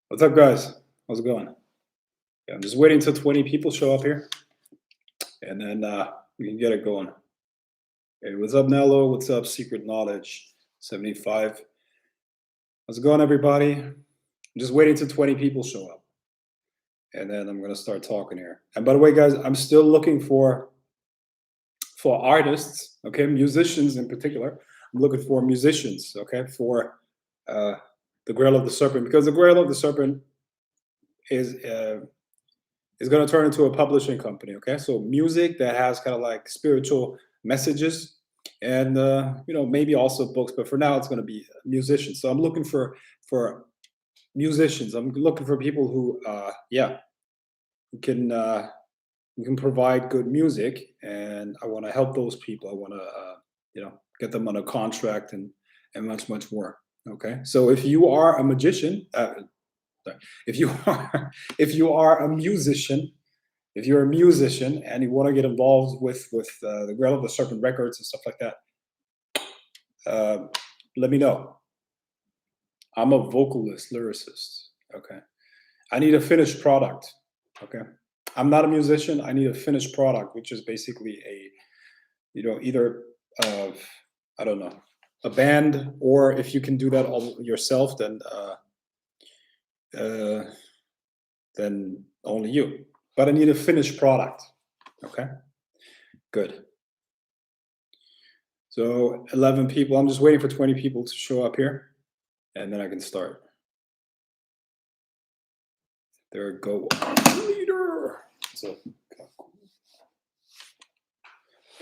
What's up, guys? How's it going? Yeah, I'm just waiting until 20 people show up here, and then we can get it going. Hey, what's up, Nello? What's up, Secret Knowledge 75? How's it going, everybody? I'm just waiting until 20 people show up, and then I'm gonna start talking here. And by the way, guys, I'm still looking for artists, okay, musicians in particular. I'm looking for musicians, okay, for uh, the Grail of the Serpent, because the Grail of the Serpent is going to turn into a publishing company. Okay, so music that has kind of like spiritual messages, and maybe also books. But for now, it's going to be musicians. So I'm looking for musicians. I'm looking for people who, who can provide good music, and I want to help those people. I want to get them on a contract and much more. Okay, so if you are a magician, if you are a musician, if you're a musician and you want to get involved with the Grail of the Serpent Records and stuff like that, let me know. I'm a vocalist, lyricist. Okay, I need a finished product. Okay, I'm not a musician. I need a finished product, which is basically either I don't know, a band, or if you can do that all yourself, then only you. But I need a finished product. Okay, good. So 11 people. I'm just waiting for 20 people to show up here, and then I can start. There we go. Leader. So,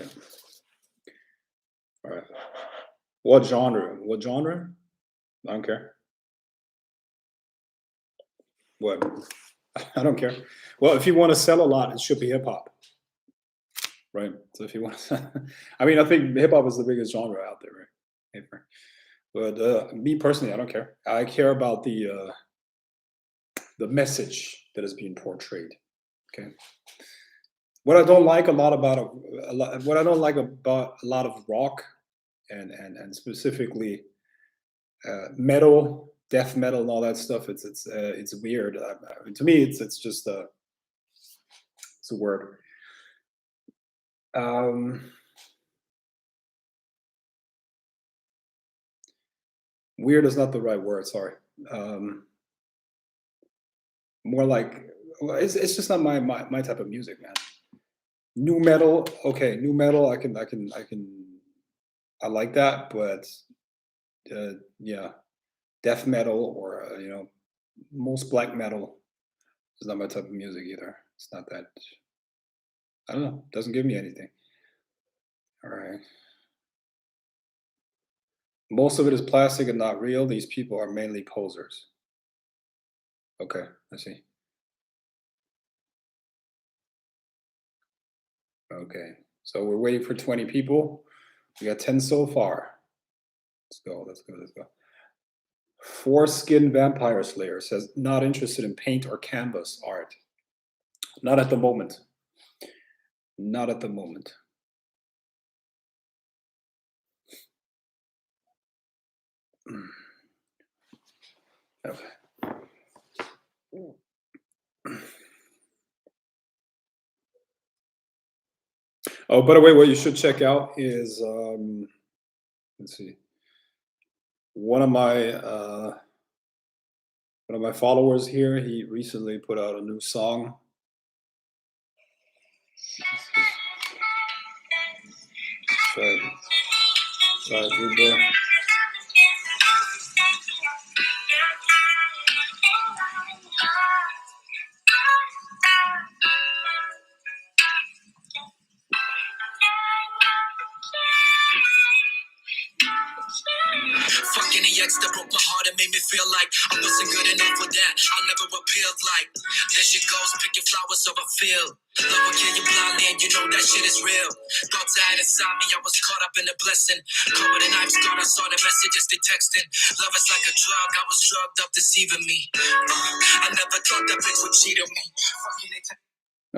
okay. All right. What genre? What genre? I don't care. What? I don't care. Well, if you want to sell a lot, it should be hip hop, right? So if you want to, I mean, I think hip hop is the biggest genre out there, right? But me personally, I don't care. I care about the message that is being portrayed. Okay. What I don't like a lot about what I don't like about a lot of rock and specifically metal, death metal, and all that stuff. It's weird. To me, it's just it's a word. Weird is not the right word. Sorry. More like, well, it's just not my type of music, man. New metal, okay, new metal. I like that, but yeah, death metal or most black metal is not my type of music either. It's not that. I don't know. Doesn't give me anything. All right. Most of it is plastic and not real. These people are mainly posers. Okay, I see. Okay, so we're waiting for 20 people. We got 10 so far. Let's go, let's go, let's go. Foreskin Vampire Slayer says, not interested in paint or canvas art. Not at the moment. Not at the moment. Okay. Oh, by the way, what you should check out is, let's see, one of my followers here. He recently put out a new song. Sorry, Rubo. Fucking the ex that broke my heart and made me feel like I wasn't good enough for that. I never appealed like. There she goes, picking flowers over field. Love will kill you blindly and you know that shit is real. Thoughts I had inside me, I was caught up in a blessing. Covered in knives, gone, I saw the messages they texting. Love is like a drug, I was drugged up deceiving me. I never thought that bitch would cheat on me.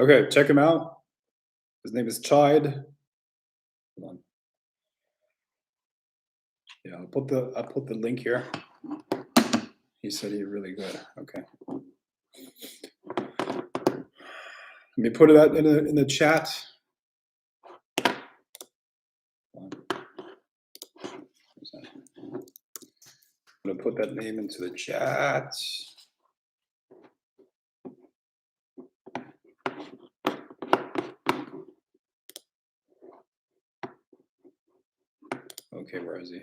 Okay, check him out. His name is Chide. Hold on. Yeah, I'll put the link here. He said he's really good. Okay. Let me put it out in the chat. I'm gonna put that name into the chat. Okay, where is he?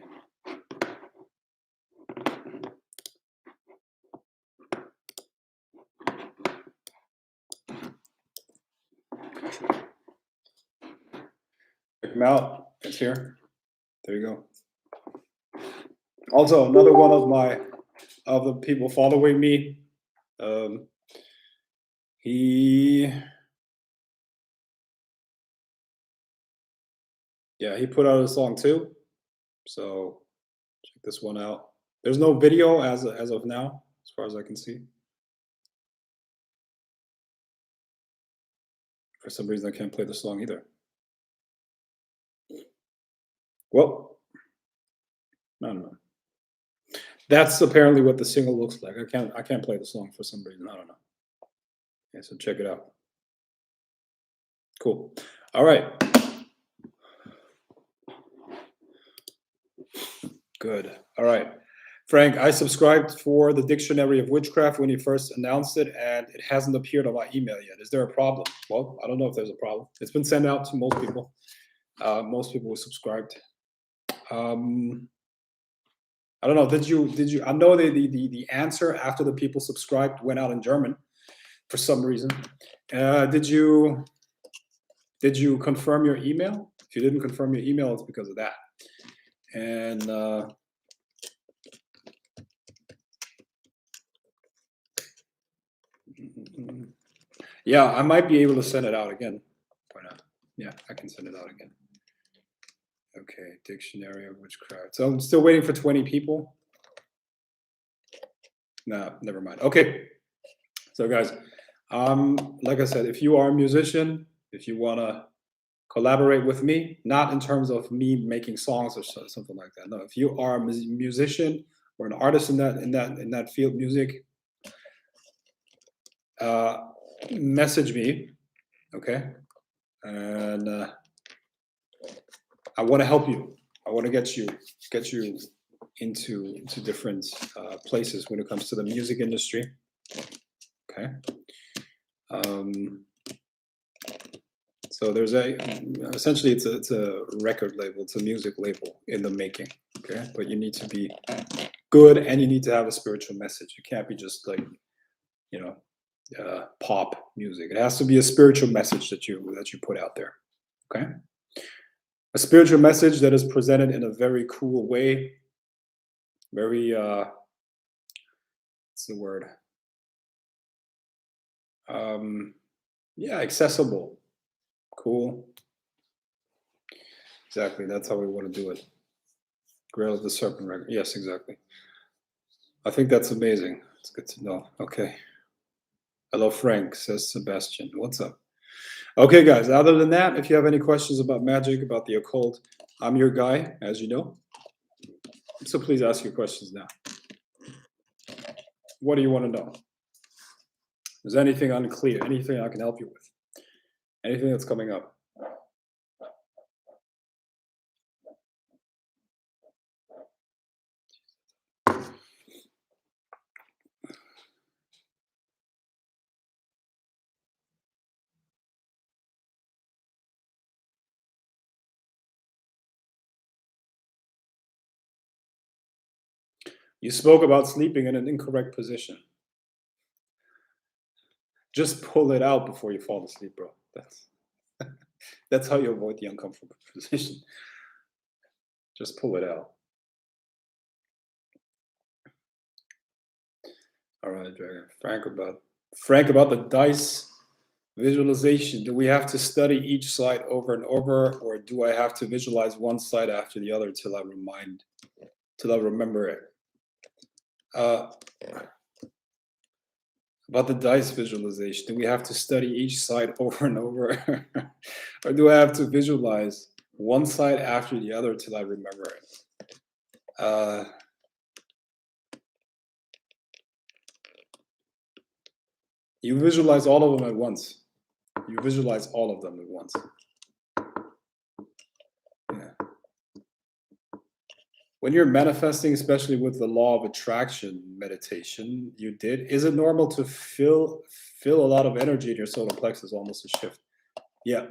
Check him out. It's here. There you go. Also, another one of the people following me. He put out a song too. So check this one out. There's no video as of now, as far as I can see. For some reason, I can't play the song either. Well, I don't know. That's apparently what the single looks like. I can't play the song for some reason. I don't know. Okay, so check it out. Cool. All right. Good. All right. Frank, I subscribed for the Dictionary of Witchcraft when you first announced it, and it hasn't appeared on my email yet. Is there a problem? Well, I don't know if there's a problem. It's been sent out to most people. Most people were subscribed. I don't know. Did you? I know the answer after the people subscribed went out in German for some reason. Did you confirm your email? If you didn't confirm your email, it's because of that. And yeah, I might be able to send it out again. Why not? Yeah, I can send it out again. Okay, Dictionary of Witchcraft. So I'm still waiting for 20 people. No, never mind. Okay. So guys, like I said, if you are a musician, if you want to collaborate with me, not in terms of me making songs or something like that. No, if you are a musician or an artist in that field, music, message me, okay? And I want to help you. I want to get you into different places when it comes to the music industry. Okay. So there's essentially it's a record label, it's a music label in the making. Okay, but you need to be good and you need to have a spiritual message. You can't be just like, pop music. It has to be a spiritual message that you put out there. Okay, a spiritual message that is presented in a very cool way. Very what's the word? Yeah, accessible. Cool. Exactly. That's how we want to do it. Grail of the Serpent record. Yes, exactly. I think that's amazing. It's good to know. Okay. Hello, Frank, says Sebastian. What's up? Okay, guys. Other than that, if you have any questions about magic, about the occult, I'm your guy, as you know. So please ask your questions now. What do you want to know? Is anything unclear? Anything I can help you with? Anything that's coming up? You spoke about sleeping in an incorrect position. Just pull it out before you fall asleep, bro. That's how you avoid the uncomfortable position. Just pull it out. All right, Dragon. Frank about the dice visualization. Do we have to study each side over and over, or do I have to visualize one side after the other till I remember it? About the dice visualization, do we have to study each side over and over, or do I have to visualize one side after the other till I remember it? You visualize all of them at once. You visualize all of them at once. Yeah. When you're manifesting, especially with the law of attraction meditation you did, is it normal to feel a lot of energy in your solar plexus, almost a shift? Yeah,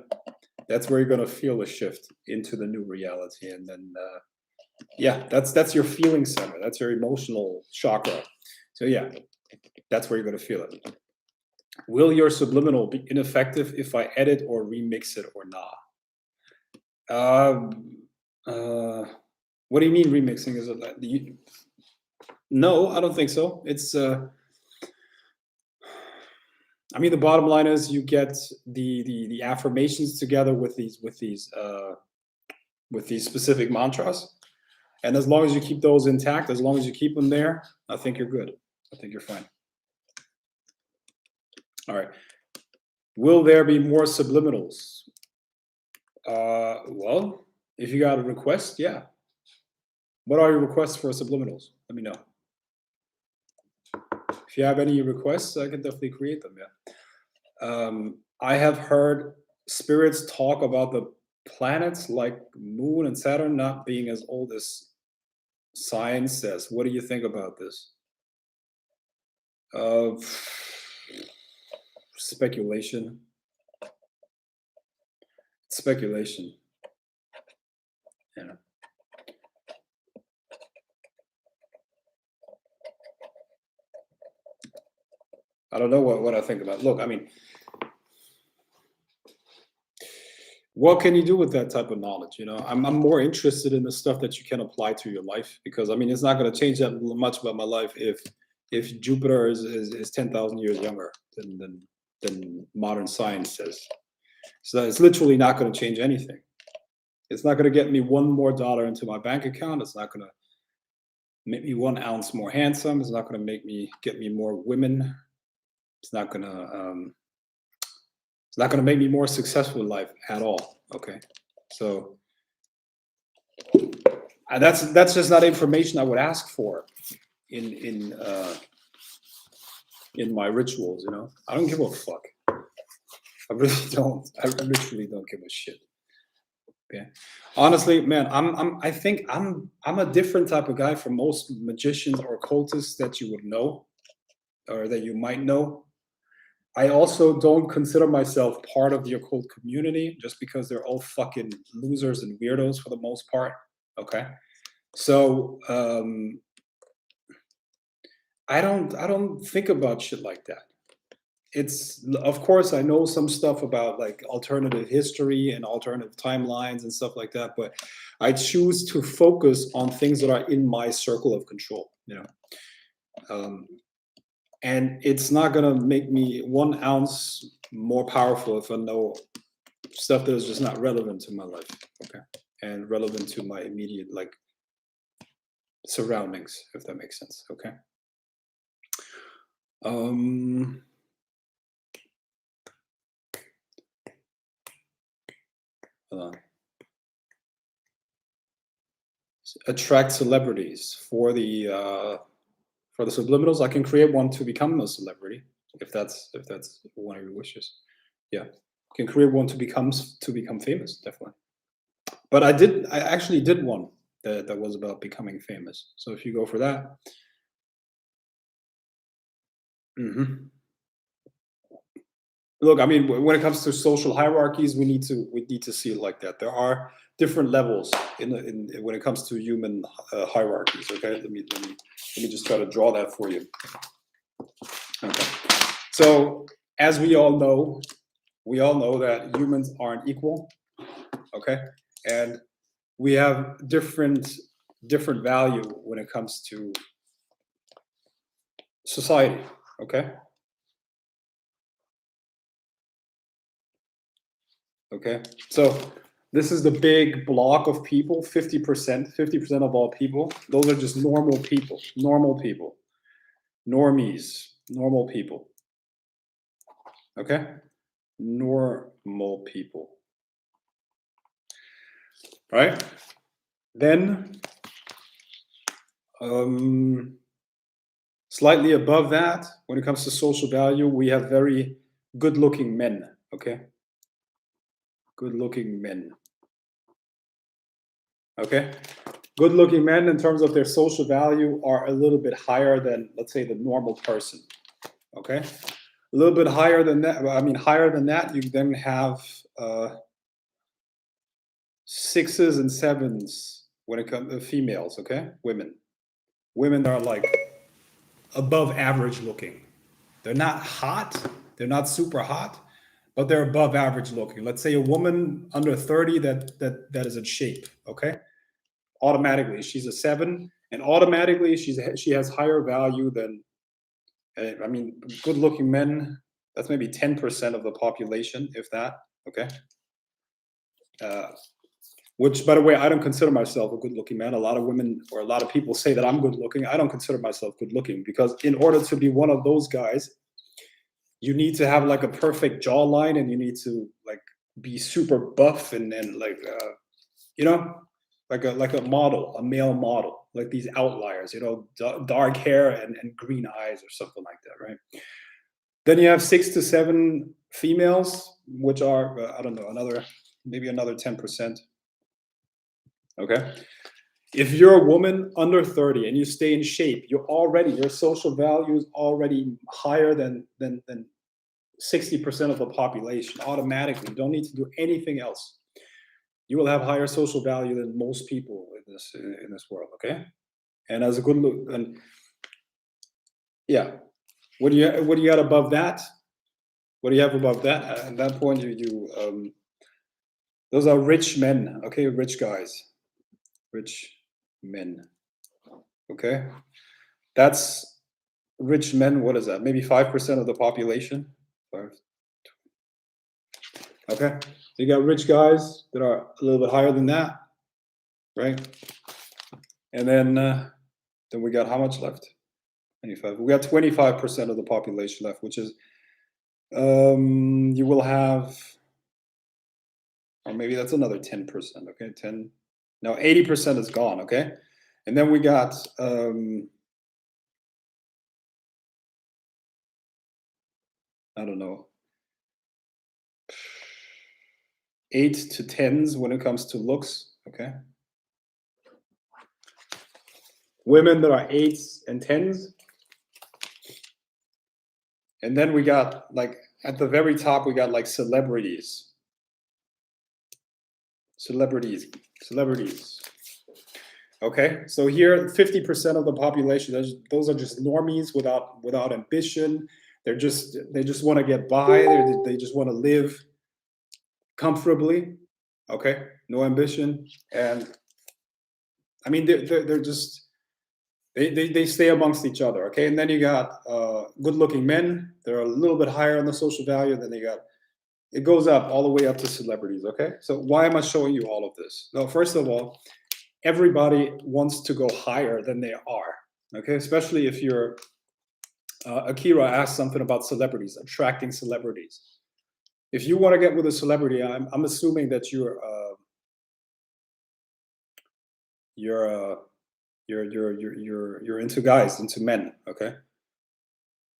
that's where you're going to feel a shift into the new reality. And then, yeah, that's your feeling center. That's your emotional chakra. So yeah, that's where you're going to feel it. Will your subliminal be ineffective if I edit or remix it or not? What do you mean remixing? Is it no, I don't think so. It's I mean, the bottom line is you get the affirmations together with these specific mantras, and as long as you keep those intact, as long as you keep them there, I think you're good. I think you're fine. All right. Will there be more subliminals? Well, if you got a request, yeah. What are your requests for subliminals? Let me know. If you have any requests, I can definitely create them. Yeah. I have heard spirits talk about the planets like Moon and Saturn not being as old as science says. What do you think about this? Speculation. Speculation. Yeah. I don't know what I think about. Look, I mean, what can you do with that type of knowledge? You know, I'm more interested in the stuff that you can apply to your life, because I mean, it's not going to change that much about my life if Jupiter is 10,000 years younger than modern science says. So it's literally not going to change anything. It's not going to get me one more dollar into my bank account. It's not going to make me 1 ounce more handsome. It's not going to get me more women. It's not going to make me more successful in life at all. Okay, so that's just not information I would ask for in my rituals. You know, I don't give a fuck. I really don't. I literally don't give a shit. Okay, honestly, man, I think I'm a different type of guy from most magicians or occultists that you would know, or that you might know. I also don't consider myself part of the occult community, just because they're all fucking losers and weirdos for the most part. Okay, so I don't think about shit like that. It's, of course, I know some stuff about like alternative history and alternative timelines and stuff like that, but I choose to focus on things that are in my circle of control. You know. And it's not gonna make me 1 ounce more powerful if I know stuff that is just not relevant to my life, okay, and relevant to my immediate like surroundings, if that makes sense, okay. Hold on. Attract celebrities for the subliminals. I can create one to become a celebrity if that's one of your wishes. Yeah, can create one to become famous, definitely. But I actually did one that was about becoming famous. So if you go for that, look, I mean, when it comes to social hierarchies, we need to see it like that. There are different levels in when it comes to human hierarchies. Okay, let me just try to draw that for you. Okay, so as we all know that humans aren't equal. Okay, and we have different value when it comes to society. Okay. Okay. So this is the big block of people. 50% of all people. Those are just normal people. Normal people. Normies. Normal people. Okay. Normal people. Right. Then slightly above that, when it comes to social value, we have very good-looking men. Okay. Good-looking men. Okay. Good-looking men, in terms of their social value, are a little bit higher than, let's say, the normal person. Okay. A little bit higher than that. I mean, higher than that, you then have 6s and 7s when it comes to females. Okay, women are like above average looking. They're not hot. They're not super hot, but they're above average looking. Let's say a woman under 30 that is in shape. Okay, automatically she's a 7, and automatically she has higher value than. I mean, good-looking men. That's maybe 10% of the population, if that. Okay. Which, by the way, I don't consider myself a good-looking man. A lot of women or a lot of people say that I'm good-looking. I don't consider myself good-looking, because in order to be one of those guys, you need to have like a perfect jawline, and you need to like be super buff and like you know, like a model, a male model, like these outliers, you know, dark hair and green eyes or something like that, right? Then you have 6 to 7 females, which are I don't know, maybe another 10%. Okay. If you're a woman under 30 and you stay in shape, your social value is already higher than 60% of the population. Automatically, you don't need to do anything else. You will have higher social value than most people in this world. Okay. And as a good look, and yeah, what do you got above that? What do you have above that? At that point, those are rich men. Okay, rich guys, rich men. Okay, that's rich men. What is that? Maybe 5% of the population. 5. Okay, so you got rich guys that are a little bit higher than that, right? And then we got how much left? 25. We got 25% of the population left, which is you will have, or maybe that's another 10%. Okay, 10. No, 80% is gone. Okay, and then we got I don't know, 8 to 10s when it comes to looks. Okay, women that are 8s and 10s, and then we got like at the very top we got like celebrities. Okay, so here 50% of the population, those are just normies without ambition. They just want to get by. They just want to live comfortably. Okay, no ambition, and I mean they're just they stay amongst each other. Okay, and then you got good-looking men. They're a little bit higher on the social value. Then you got, it goes up all the way up to celebrities. Okay, so why am I showing you all of this? No, first of all, everybody wants to go higher than they are. Okay, especially if you're Akira asked something about celebrities, attracting celebrities. If you want to get with a celebrity, I'm assuming that you're into guys, into men. Okay.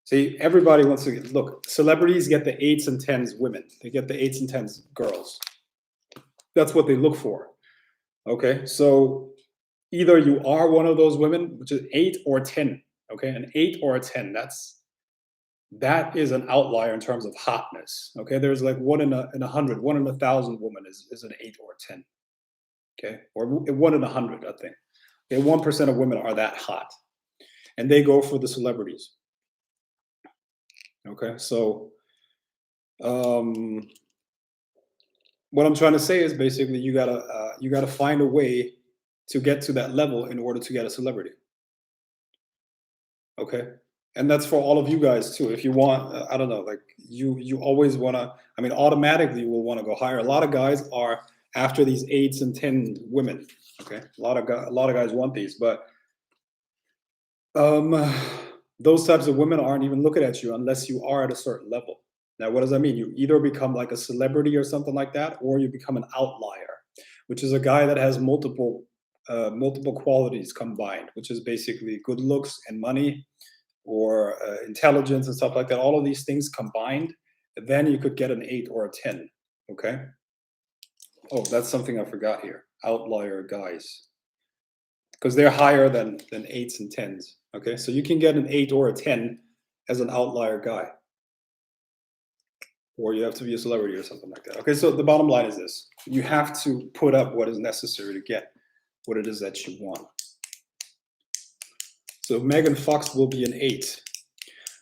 See, everybody wants to look. Celebrities get the 8s and 10s women. They get the 8s and 10s girls. That's what they look for. Okay, so either you are one of those women, which is 8 or 10. Okay, an 8 or a 10. That is an outlier in terms of hotness. Okay, there's like 1 in 100, 1 in 1,000 woman is an 8 or a 10. Okay, or 1 in 100, I think. Okay, 1% of women are that hot, and they go for the celebrities. Okay, so what I'm trying to say is basically you gotta find a way to get to that level in order to get a celebrity. Okay, And that's for all of you guys too. If you want, I don't know, like you always want to. I mean, automatically you will want to go higher. A lot of guys are after these 8s and 10 women. Okay, a lot of guys want these, but um, those types of women aren't even looking at you unless you are at a certain level. Now, what does that mean? You either become like a celebrity or something like that, or you become an outlier, which is a guy that has multiple qualities combined, which is basically good looks and money, or intelligence and stuff like that. All of these things combined, then you could get an 8 or a 10. Okay. Oh, that's something I forgot here. Outlier guys, because they're higher than 8s and 10s. Okay, so you can get an 8 or a 10 as an outlier guy, or you have to be a celebrity or something like that. Okay, so the bottom line is this: you have to put up what is necessary to get what it is that you want. So Megan Fox will be an 8.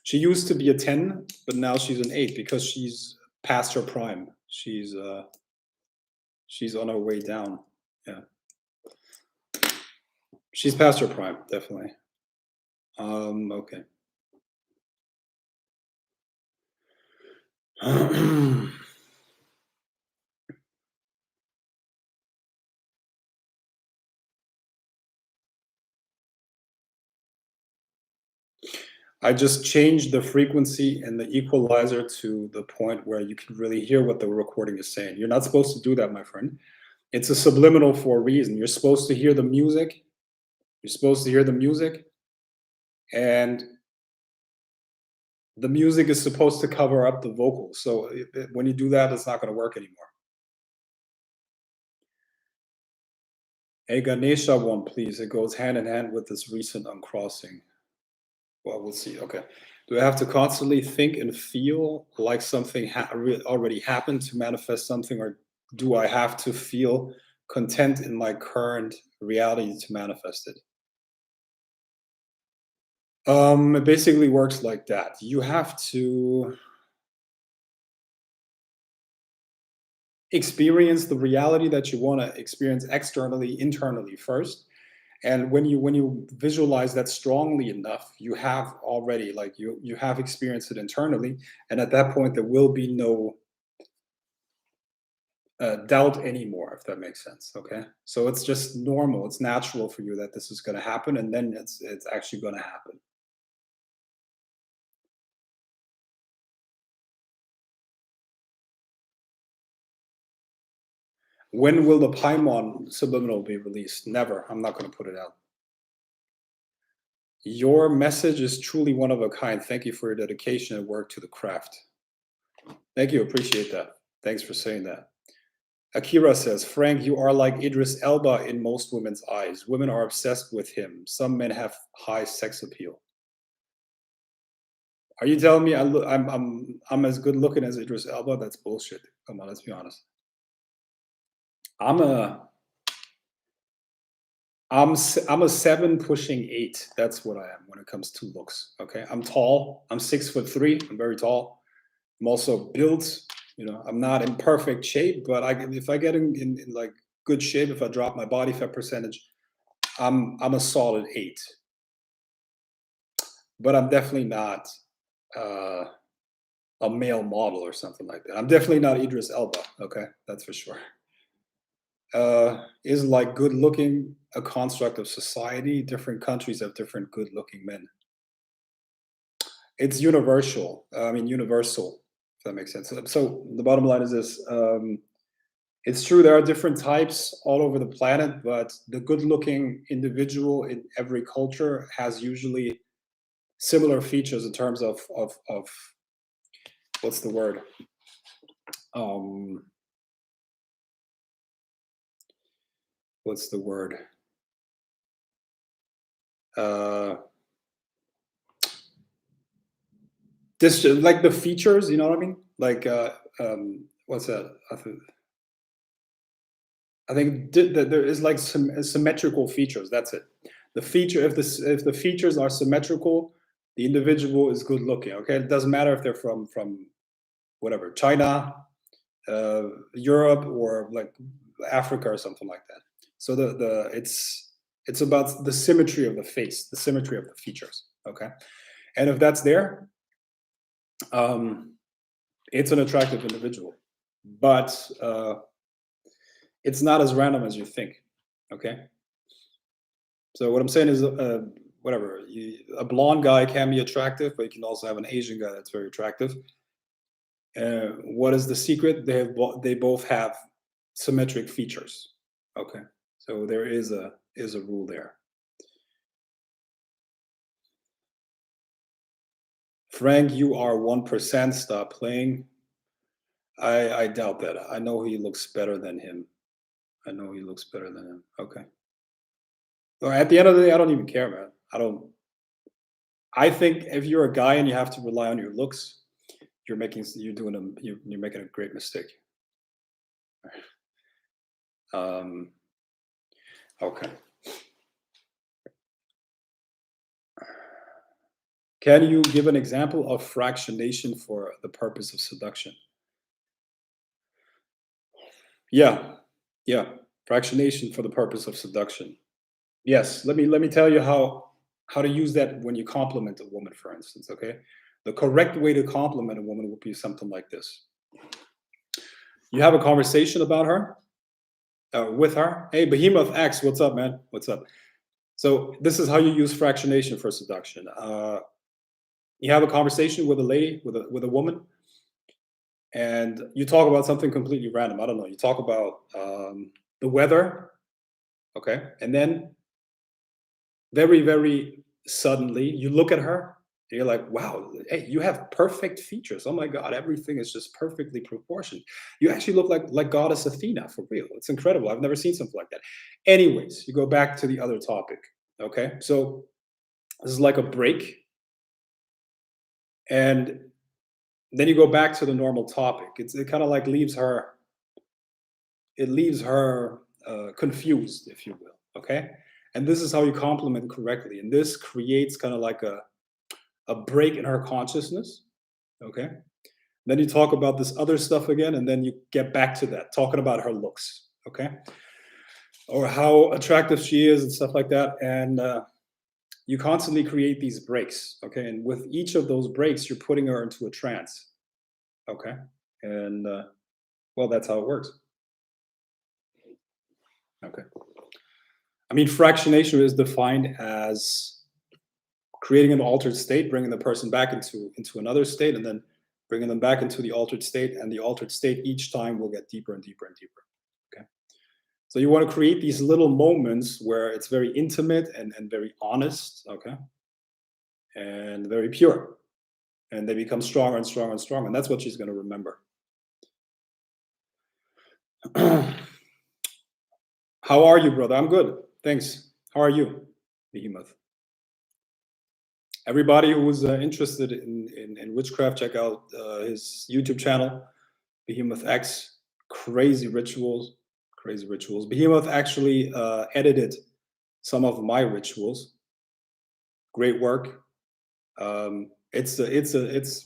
She used to be a 10, but now she's an 8 because she's past her prime. She's on her way down. Yeah, she's past her prime, definitely. Okay. I just changed the frequency and the equalizer to the point where you can really hear what the recording is saying. You're not supposed to do that, my friend. It's a subliminal for a reason. You're supposed to hear the music. You're supposed to hear the music, and the music is supposed to cover up the vocals. So when you do that, it's not going to work anymore. A Ganesha one, please. It goes hand in hand with this recent uncrossing. Well, we'll see. Okay. Do I have to constantly think and feel like something already happened to manifest something, or do I have to feel content in my current reality to manifest it? It basically works like that. You have to experience the reality that you want to experience externally, internally first. And when you visualize that strongly enough, you have already, like, you have experienced it internally, and at that point there will be no doubt anymore, if that makes sense. Okay, so it's just normal, it's natural for you that this is going to happen, and then it's actually going to happen. When will the Paimon subliminal be released? Never. I'm not going to put it out. Your message is truly one of a kind. Thank you for your dedication and work to the craft. Thank you. Appreciate that. Thanks for saying that. Akira says, Frank, you are like Idris Elba in most women's eyes. Women are obsessed with him. Some men have high sex appeal. Are you telling me I'm as good looking as Idris Elba? That's bullshit. Come on, let's be honest. I'm a 7 pushing 8. That's what I am when it comes to looks. Okay, I'm tall. I'm 6'3". I'm very tall. I'm also built. You know, I'm not in perfect shape, but if I get in like good shape, if I drop my body fat percentage, I'm a solid 8. But I'm definitely not a male model or something like that. I'm definitely not Idris Elba. Okay, that's for sure. Is like good looking a construct of society? Different countries have different good looking men. It's universal. I mean, universal, if that makes sense. So the bottom line is this. It's true there are different types all over the planet, but the good looking individual in every culture has usually similar features in terms of what's the word? What's the word? This, like, the features, you know what I mean? Like, what's that? I think that there is like some symmetrical features. That's it. The feature, if the features are symmetrical, the individual is good looking. Okay, it doesn't matter if they're from whatever, China, Europe, or like Africa or something like that. So it's about the symmetry of the face, the symmetry of the features. Okay, And if that's there, it's an attractive individual, but it's not as random as you think. Okay. So what I'm saying is, whatever, a blonde guy can be attractive, but you can also have an Asian guy that's very attractive. What is the secret? They both have symmetric features. Okay, so there is a rule there. Frank, you are 1%. Stop playing. I doubt that. I know he looks better than him. I know he looks better than him. Okay. Well, at the end of the day, I don't even care, man. I don't. I think if you're a guy and you have to rely on your looks, you're making a great mistake. Okay. Can you give an example of fractionation for the purpose of seduction? Yeah, yeah. Fractionation for the purpose of seduction. Yes. Let me tell you how to use that when you compliment a woman, for instance. Okay. The correct way to compliment a woman would be something like this. You have a conversation about her, with her. Hey, Behemoth X, what's up, man? What's up? So this is how you use fractionation for seduction. You have a conversation with a lady, with a woman, and you talk about something completely random. I don't know. You talk about the weather, okay, and then very, very suddenly you look at her. And you're like, wow, hey, you have perfect features. Oh my God, everything is just perfectly proportioned. You actually look like Goddess Athena for real. It's incredible. I've never seen something like that. Anyways, you go back to the other topic. Okay, so this is like a break, and then you go back to the normal topic. It kind of like leaves her. It leaves her confused, if you will. Okay, and this is how you compliment correctly, and this creates kind of like a break in her consciousness. Okay, then you talk about this other stuff again, and then you get back to that, talking about her looks. Okay, or how attractive she is and stuff like that, and you constantly create these breaks. Okay, and with each of those breaks, you're putting her into a trance. Okay, and well, that's how it works. Okay, I mean, fractionation is defined as creating an altered state, bringing the person back into another state, and then bringing them back into the altered state. And the altered state each time will get deeper and deeper and deeper. Okay, so you want to create these little moments where it's very intimate and very honest. Okay, and very pure, and they become stronger and stronger and stronger, and that's what she's going to remember. How are you, brother? I'm good. Thanks. How are you, Behemoth? Everybody who's interested in witchcraft, check out his YouTube channel, Behemoth X. Crazy rituals, crazy rituals. Behemoth actually edited some of my rituals. Great work. It's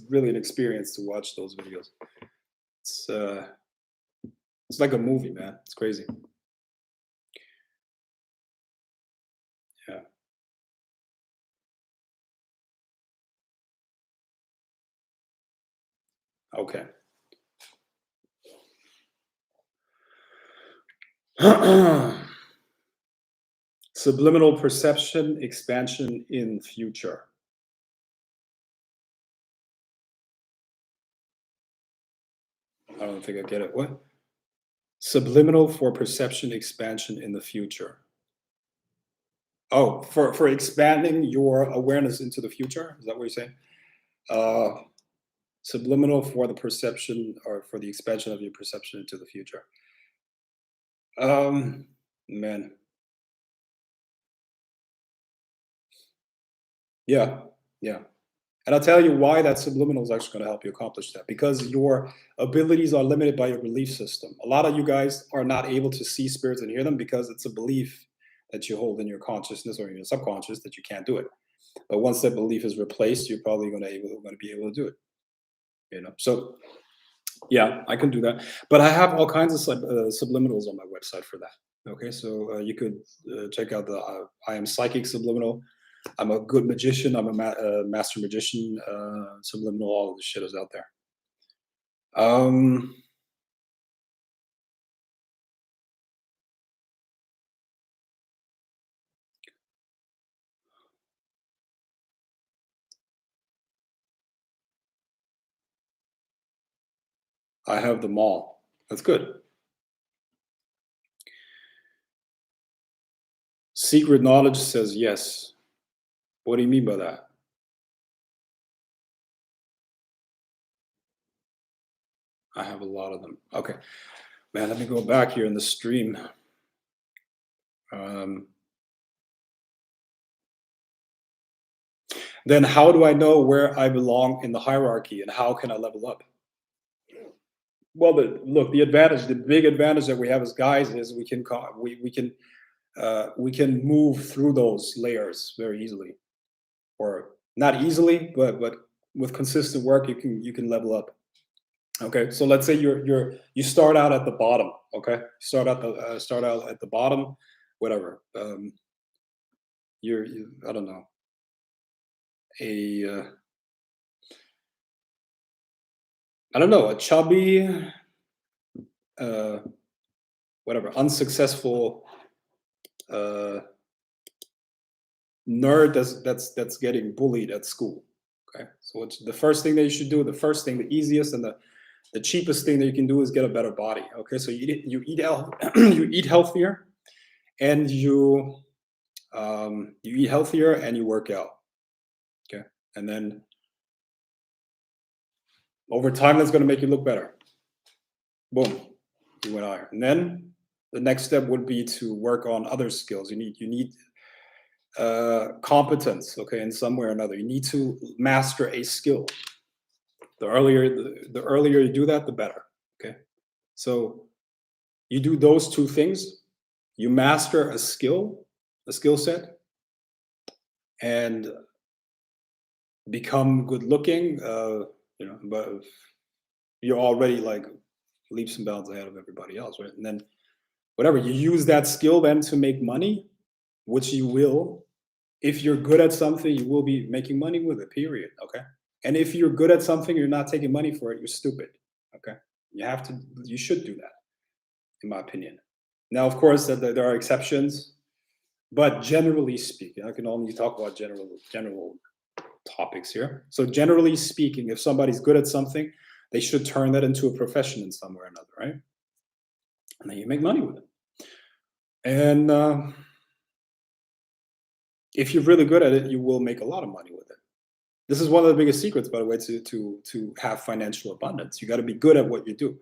really an experience to watch those videos. It's like a movie, man. It's crazy. Yeah. Okay. Subliminal perception expansion in future. I don't think I get it. What? Subliminal for perception expansion in the future. Oh, for expanding your awareness into the future? Is that what you're saying? Subliminal for the perception or for the expansion of your perception into the future. Man. Yeah, yeah. And I'll tell you why that subliminal is actually going to help you accomplish that. Because your abilities are limited by your belief system. A lot of you guys are not able to see spirits and hear them because it's a belief that you hold in your consciousness or in your subconscious that you can't do it. But once that belief is replaced, you're probably going to be able to do it. You know. So yeah, I can do that. But I have all kinds of subliminals on my website for that. Okay, so you could check out the I Am Psychic subliminal. I'm a good magician. I'm a master magician. Subliminal, all of the shit is out there. Um, I have them all. That's good. Secret knowledge says yes. What do you mean by that? I have a lot of them. Okay. Man, let me go back here in the stream. Then how do I know where I belong in the hierarchy and how can I level up? Well, the advantage, the big advantage that we have as guys is we can move through those layers very easily, or not easily, but with consistent work you can level up. Okay, so let's say you start out at the bottom. Okay, start out at the bottom, whatever. You I don't know, a I don't know, a chubby, uh, whatever, unsuccessful nerd that's getting bullied at school. Okay, so what's the first thing that you should do? The first thing, the easiest and the cheapest thing that you can do is get a better body. Okay, so you eat you eat healthier, and you eat healthier and you work out. Okay, and then over time that's going to make you look better. Boom, you went higher, and then the next step would be to work on other skills. You need competence, okay, in some way or another. You need to master a skill. The earlier you do that, the better. Okay, so you do those two things. You master a skill set, and become good looking. But you're already like leaps and bounds ahead of everybody else, right? And then whatever you use that skill then to make money, which you will. If you're good at something, you will be making money with it, period. Okay. And if you're good at something, you're not taking money for it, you're stupid. Okay. You should do that, in my opinion. Now, of course, there are exceptions, but generally speaking, I can only talk about general topics here. So generally speaking, if somebody's good at something, they should turn that into a profession in some way or another, right? And then you make money with it. And if you're really good at it, you will make a lot of money with it. This is one of the biggest secrets, by the way, to have financial abundance. You got to be good at what you do,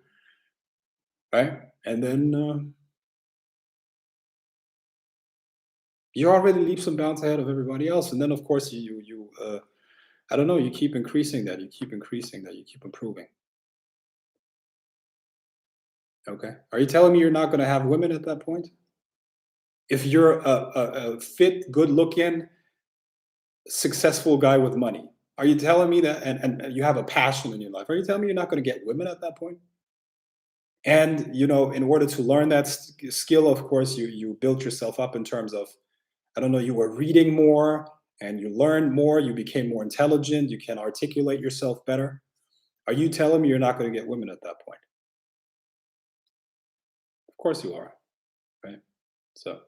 right? And then you're already leaps and bounds ahead of everybody else. And then, of course, I don't know, you keep increasing that, you keep improving. Okay. Are you telling me you're not going to have women at that point? If you're a fit, good-looking, successful guy with money, are you telling me that, and you have a passion in your life, are you telling me you're not going to get women at that point? And in order to learn that skill, of course, you built yourself up in terms of, I don't know, you were reading more and you learned more, you became more intelligent, you can articulate yourself better. Are you telling me you're not going to get women at that point? Of course you are, right? So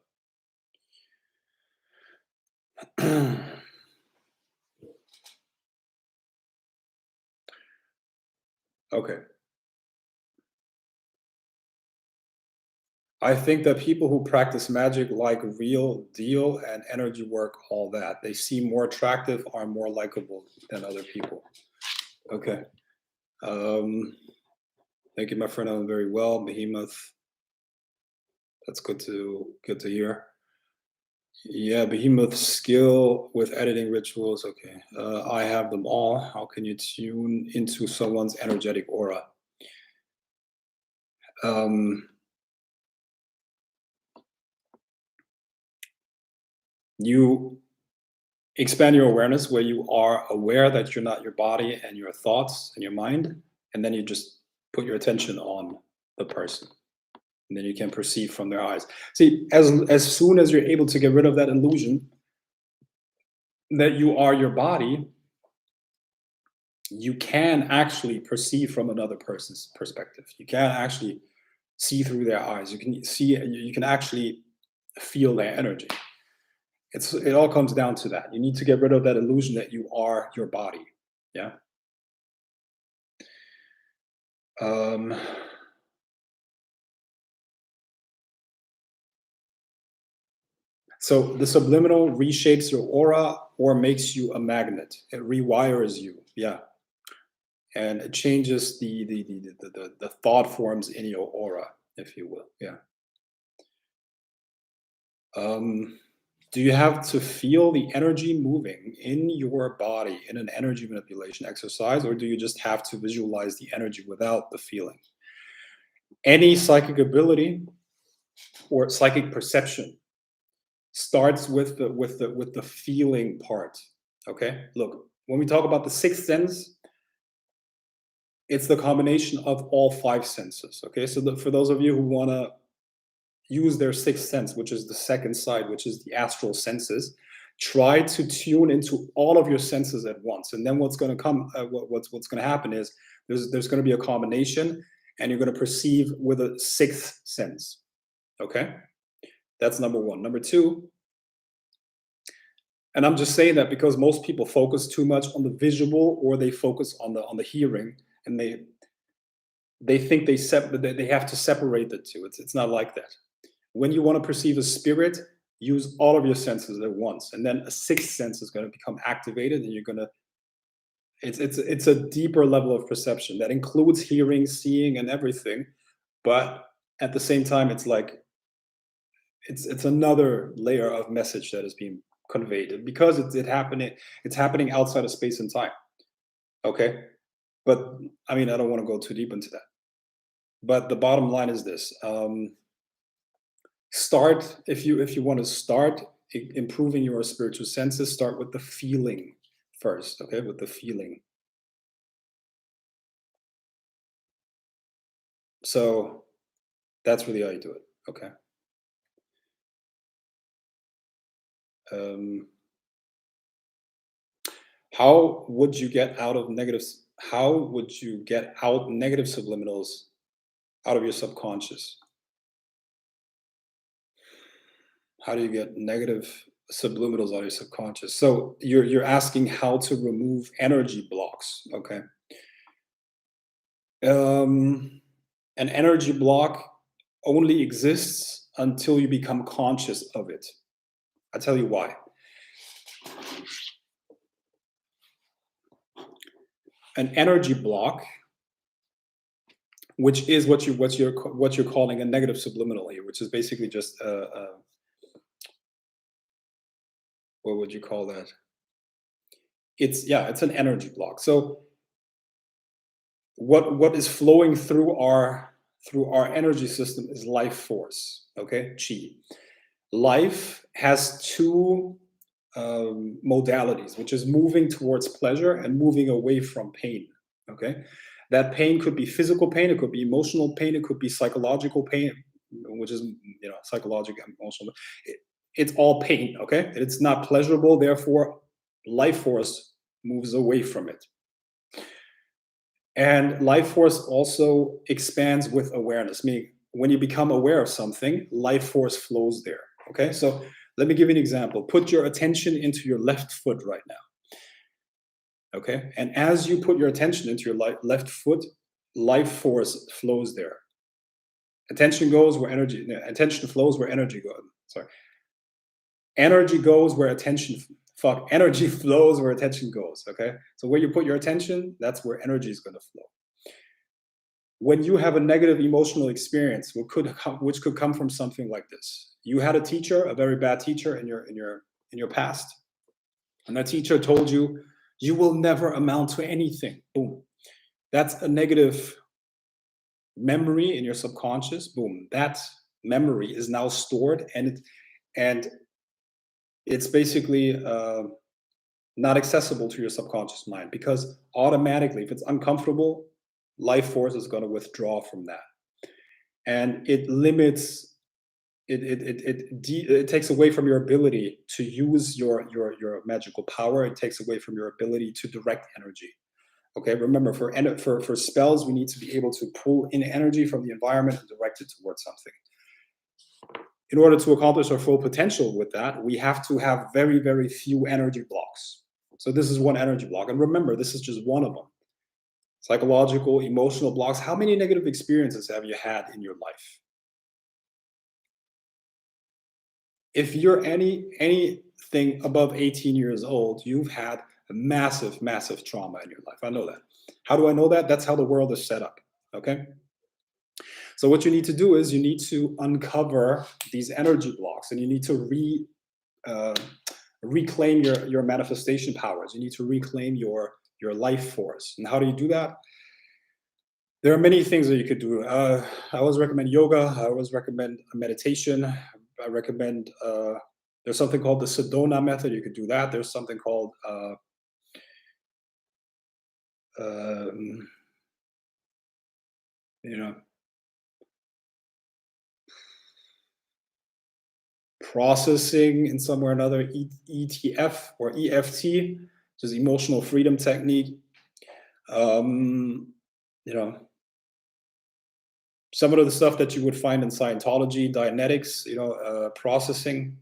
okay. I think that people who practice magic like real deal and energy work, all that. They seem more attractive, are more likable than other people. Okay. Thank you, my friend. I'm very well. Behemoth. That's good to hear. Yeah, Behemoth skill with editing rituals. Okay. I have them all. How can you tune into someone's energetic aura? You expand your awareness where you are aware that you're not your body and your thoughts and your mind, and then you just put your attention on the person, and then you can perceive from their eyes. See, as soon as you're able to get rid of that illusion, that you are your body, you can actually perceive from another person's perspective. You can actually see through their eyes. You can see, you can actually feel their energy. It all comes down to that. You need to get rid of that illusion that you are your body. Yeah. Um, so the subliminal reshapes your aura or makes you a magnet. It rewires you. Yeah. And it changes the thought forms in your aura, if you will. Yeah. Um, do you have to feel the energy moving in your body in an energy manipulation exercise, or do you just have to visualize the energy without the feeling? Any psychic ability or psychic perception starts with the feeling part. Okay, look, when we talk about the sixth sense, it's the combination of all five senses. Okay, so for those of you who want to use their sixth sense, which is the second side, which is the astral senses, try to tune into all of your senses at once. And then what's going to come, what's going to happen is there's going to be a combination, and you're going to perceive with a sixth sense. Okay, that's number one. Number two, and I'm just saying that because most people focus too much on the visual, or they focus on the hearing, and they think they have to separate the two. It's not like that. When you want to perceive a spirit, use all of your senses at once, and then a sixth sense is going to become activated, and you're going to. It's a deeper level of perception that includes hearing, seeing, and everything, but at the same time, it's like it's another layer of message that is being conveyed because it's happening outside of space and time. Okay, but I mean, I don't want to go too deep into that. But the bottom line is this. Start if you want to start improving your spiritual senses, start with the feeling first. Okay, with the feeling. So that's really how you do it. Okay. um, how would you get out of negatives? How would you get out negative subliminals out of your subconscious? How do you get negative subliminals out of your subconscious? So you're asking how to remove energy blocks. Okay. An energy block only exists until you become conscious of it. I'll tell you why. An energy block, which is what you're calling a negative subliminal here, which is basically just what would you call that? It's an energy block. So what is flowing through our energy system is life force. Okay, chi. Life has two modalities, which is moving towards pleasure and moving away from pain. Okay, that pain could be physical pain, it could be emotional pain, it could be psychological pain, which is psychological, emotional. It's all pain. Okay, it's not pleasurable. Therefore, life force moves away from it. And life force also expands with awareness, meaning when you become aware of something, life force flows there. Okay, so let me give you an example. Put your attention into your left foot right now. Okay, and as you put your attention into your left foot, life force flows there. Attention goes where energy, attention flows where energy goes. Sorry. Energy goes where energy flows where attention goes. Okay, so where you put your attention, that's where energy is going to flow. When you have a negative emotional experience, which could come from something like this: you had a teacher, a very bad teacher in your past, and that teacher told you you will never amount to anything. Boom, that's a negative memory in your subconscious. Boom, that memory is now stored, and it's basically not accessible to your subconscious mind, because automatically, if it's uncomfortable, life force is going to withdraw from that, and it limits it takes away from your ability to use your magical power. It takes away from your ability to direct energy. Okay, remember, for spells, we need to be able to pull in energy from the environment and direct it towards something. In order to accomplish our full potential with that, we have to have very, very few energy blocks. So this is one energy block. And remember, this is just one of them. Psychological, emotional blocks. How many negative experiences have you had in your life? If you're anything above 18 years old, you've had a massive, massive trauma in your life. I know that. How do I know that? That's how the world is set up. Okay. So what you need to do is you need to uncover these energy blocks, and you need to reclaim your manifestation powers. You need to reclaim your life force. And how do you do that? There are many things that you could do. I always recommend yoga. I always recommend meditation. I recommend there's something called the Sedona method. You could do that. There's something called you know, processing in some way or another, ETF or EFT, which is emotional freedom technique. You know, some of the stuff that you would find in Scientology, Dianetics, processing,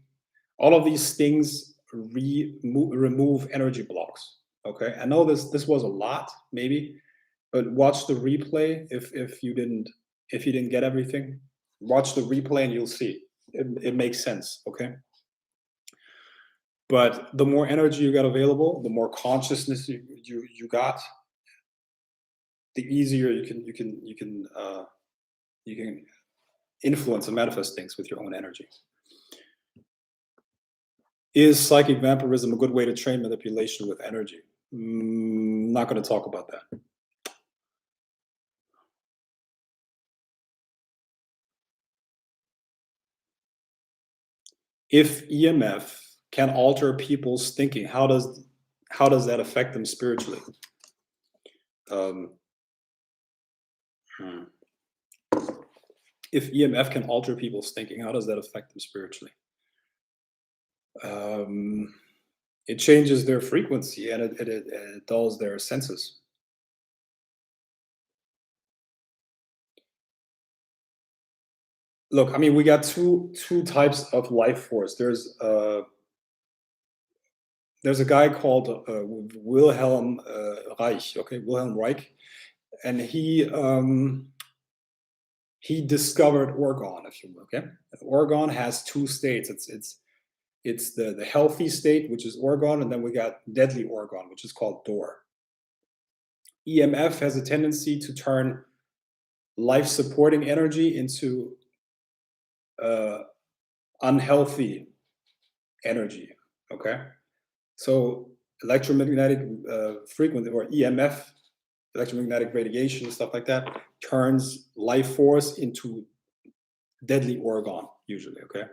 all of these things remove energy blocks. Okay, I know this was a lot, maybe, but watch the replay if you didn't get everything. Watch the replay and you'll see it makes sense. Okay, but the more energy you got available, the more consciousness you got, the easier you can influence and manifest things with your own energy. Is psychic vampirism a good way to train manipulation with energy? Not going to talk about that. If EMF can alter people's thinking, how does that affect them spiritually? If EMF can alter people's thinking, how does that affect them spiritually? It changes their frequency, and it dulls their senses. Look, I mean, we got two types of life force. There's a guy called Wilhelm Reich. Okay, Wilhelm Reich, and he discovered orgone, if you will. Okay, orgone has two states. It's the healthy state, which is orgone, and then we got deadly orgone, which is called door. EMF has a tendency to turn life-supporting energy into unhealthy energy. Okay, so electromagnetic frequency, or EMF, electromagnetic radiation and stuff like that, turns life force into deadly orgone usually. Okay,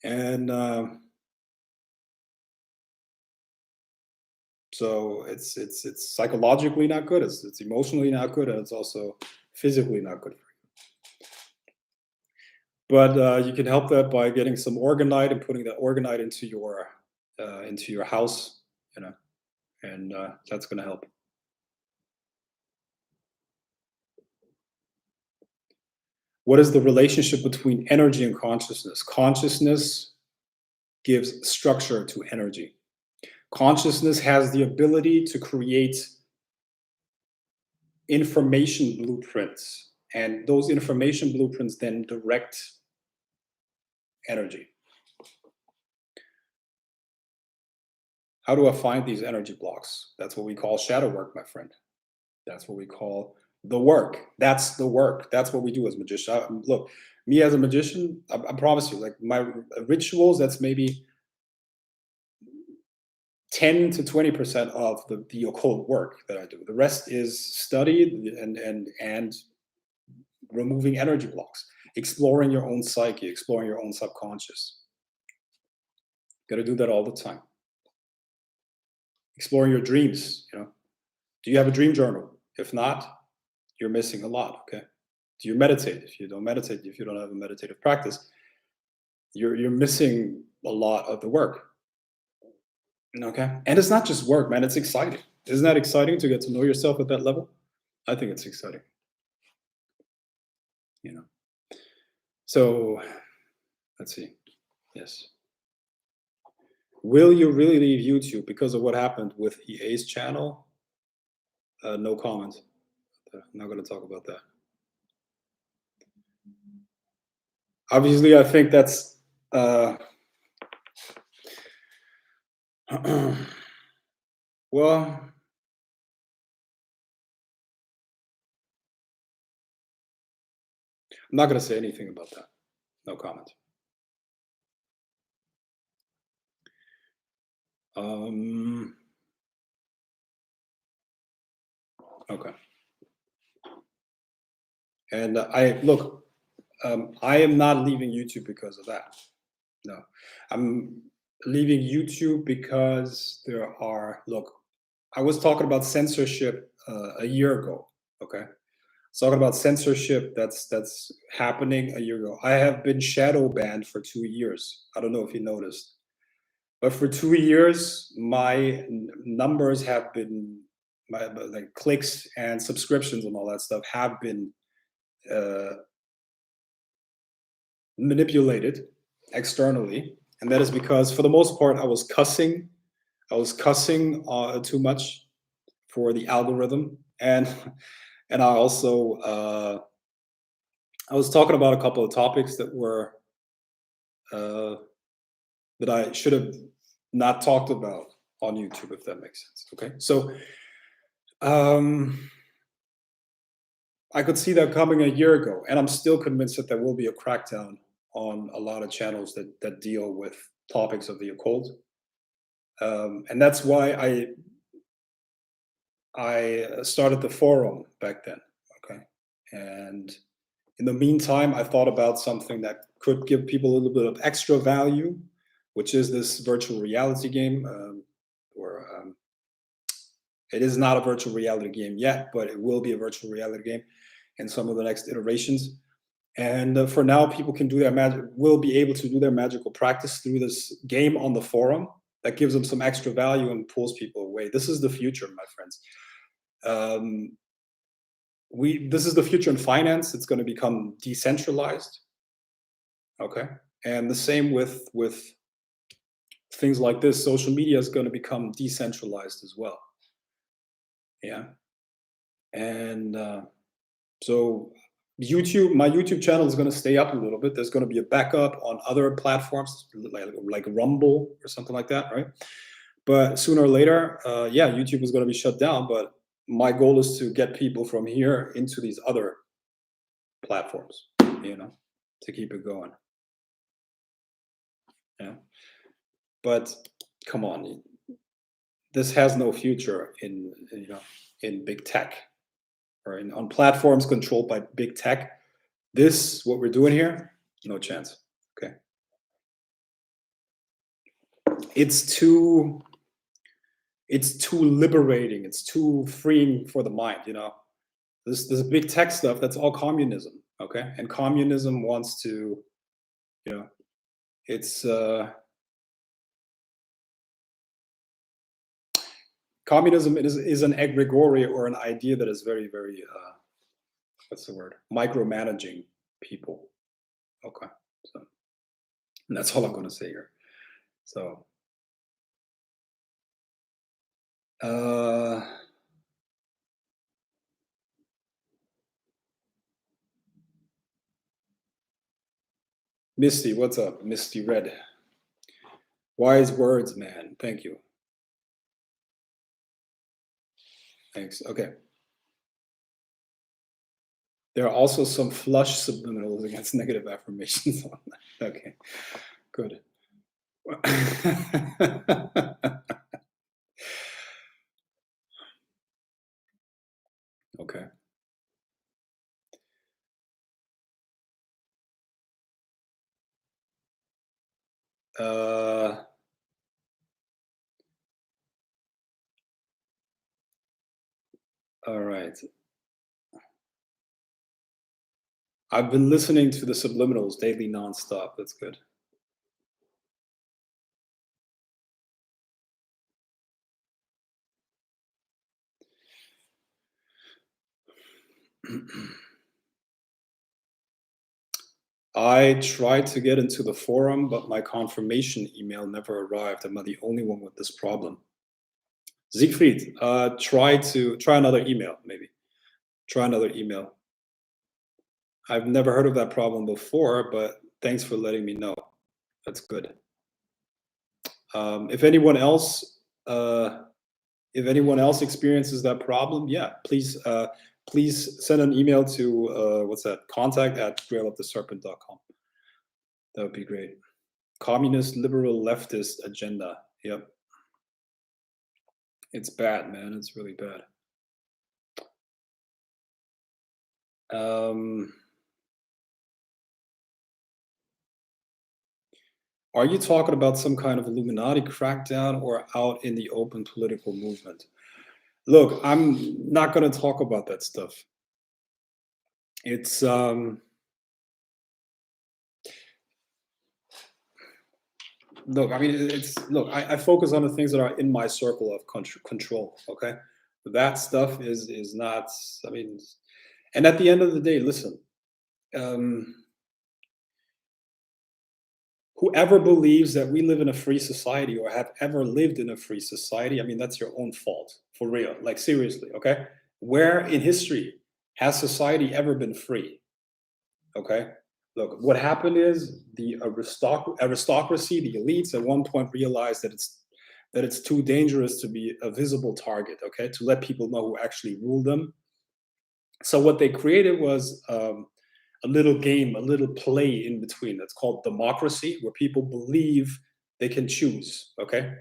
and so it's psychologically not good. It's emotionally not good, and it's also physically not good for you. But you can help that by getting some orgonite and putting that orgonite into your house, and that's going to help. What is the relationship between energy and consciousness? Consciousness gives structure to energy. Consciousness has the ability to create information blueprints, and those information blueprints then direct energy. How do I find these energy blocks? That's what we call shadow work, my friend. That's what we call the work. That's the work. That's what we do as magicians. Look, me as a magician, I promise you, like my rituals, that's maybe 10 to 20% of the occult work that I do. The rest is studied and removing energy blocks, exploring your own psyche, exploring your own subconscious. Got to do that all the time. Exploring your dreams. Do you have a dream journal? If not, you're missing a lot. Okay. Do you meditate? If you don't meditate, if you don't have a meditative practice, you're missing a lot of the work. Okay, and it's not just work, man. It's exciting. Isn't that exciting to get to know yourself at that level? I think it's exciting. You know. So let's see. Yes. Will you really leave YouTube because of what happened with EA's channel? No comment. I'm not going to talk about that. Obviously, I think that's. Well, I'm not going to say anything about that. No comment. Okay. And I look. I am not leaving YouTube because of that. No, I'm leaving YouTube because there are. Look, I was talking about censorship a year ago. Okay, talking about censorship that's happening a year ago. I have been shadow banned for 2 years. I don't know if you noticed, but for 2 years, my numbers have been my like clicks and subscriptions and all that stuff have been uh, manipulated externally, and that is because for the most part I was cussing. I was cussing too much for the algorithm, and and I was talking about a couple of topics that were uh, that I should have not talked about on YouTube, if that makes sense. Okay, so um, I could see that coming a year ago, and I'm still convinced that there will be a crackdown on a lot of channels that deal with topics of the occult, and that's why I started the forum back then. Okay, and in the meantime, I thought about something that could give people a little bit of extra value, which is this virtual reality game. Where it is not a virtual reality game yet, but it will be a virtual reality game in some of the next iterations. And for now, people can do their magic, will be able to do their magical practice through this game on the forum that gives them some extra value and pulls people away. This is the future, my friends. Um, this is the future in finance. It's going to become decentralized. Okay, and the same with things like this. Social media is going to become decentralized as well. Yeah, and so my YouTube channel is going to stay up a little bit. There's going to be a backup on other platforms like Rumble or something like that, right? But sooner or later, yeah, YouTube is going to be shut down. But my goal is to get people from here into these other platforms, to keep it going. Yeah, but come on, this has no future in big tech or on platforms controlled by big tech. This, what we're doing here, no chance. Okay, it's too liberating. It's too freeing for the mind. This big tech stuff. That's all communism. Okay, and communism wants to, it's communism is an egregory or an idea that is very, very what's the word, micromanaging people. Okay, so and that's all I'm going to say here. So Misty, what's up? Misty Red. Wise words, man. Thank you. Thanks. Okay. There are also some flush subliminals against negative affirmations on that. Okay, good. Okay. All right. I've been listening to the subliminals daily nonstop. That's good. I tried to get into the forum, but my confirmation email never arrived. Am I the only one with this problem? Siegfried, try another email, maybe. Try another email. I've never heard of that problem before, but thanks for letting me know. That's good. If anyone else, experiences that problem, yeah, please send an email to what's that? contact@grailoftheserpent.com. That would be great. Communist, liberal, leftist agenda. Yep. It's bad, man. It's really bad. Are you talking about some kind of Illuminati crackdown or out in the open political movement? Look, I'm not going to talk about that stuff. It's look. I mean, I focus on the things that are in my circle of control. Okay, that stuff is not. I mean, and at the end of the day, listen. Whoever believes that we live in a free society or have ever lived in a free society, I mean, that's your own fault, for real. Like, seriously, okay? Where in history has society ever been free? Okay? Look, what happened is the aristocracy, the elites, at one point realized that it's too dangerous to be a visible target, okay? To let people know who actually rule them. So what they created was a little game, a little play in between. That's called democracy, where people believe they can choose. Okay,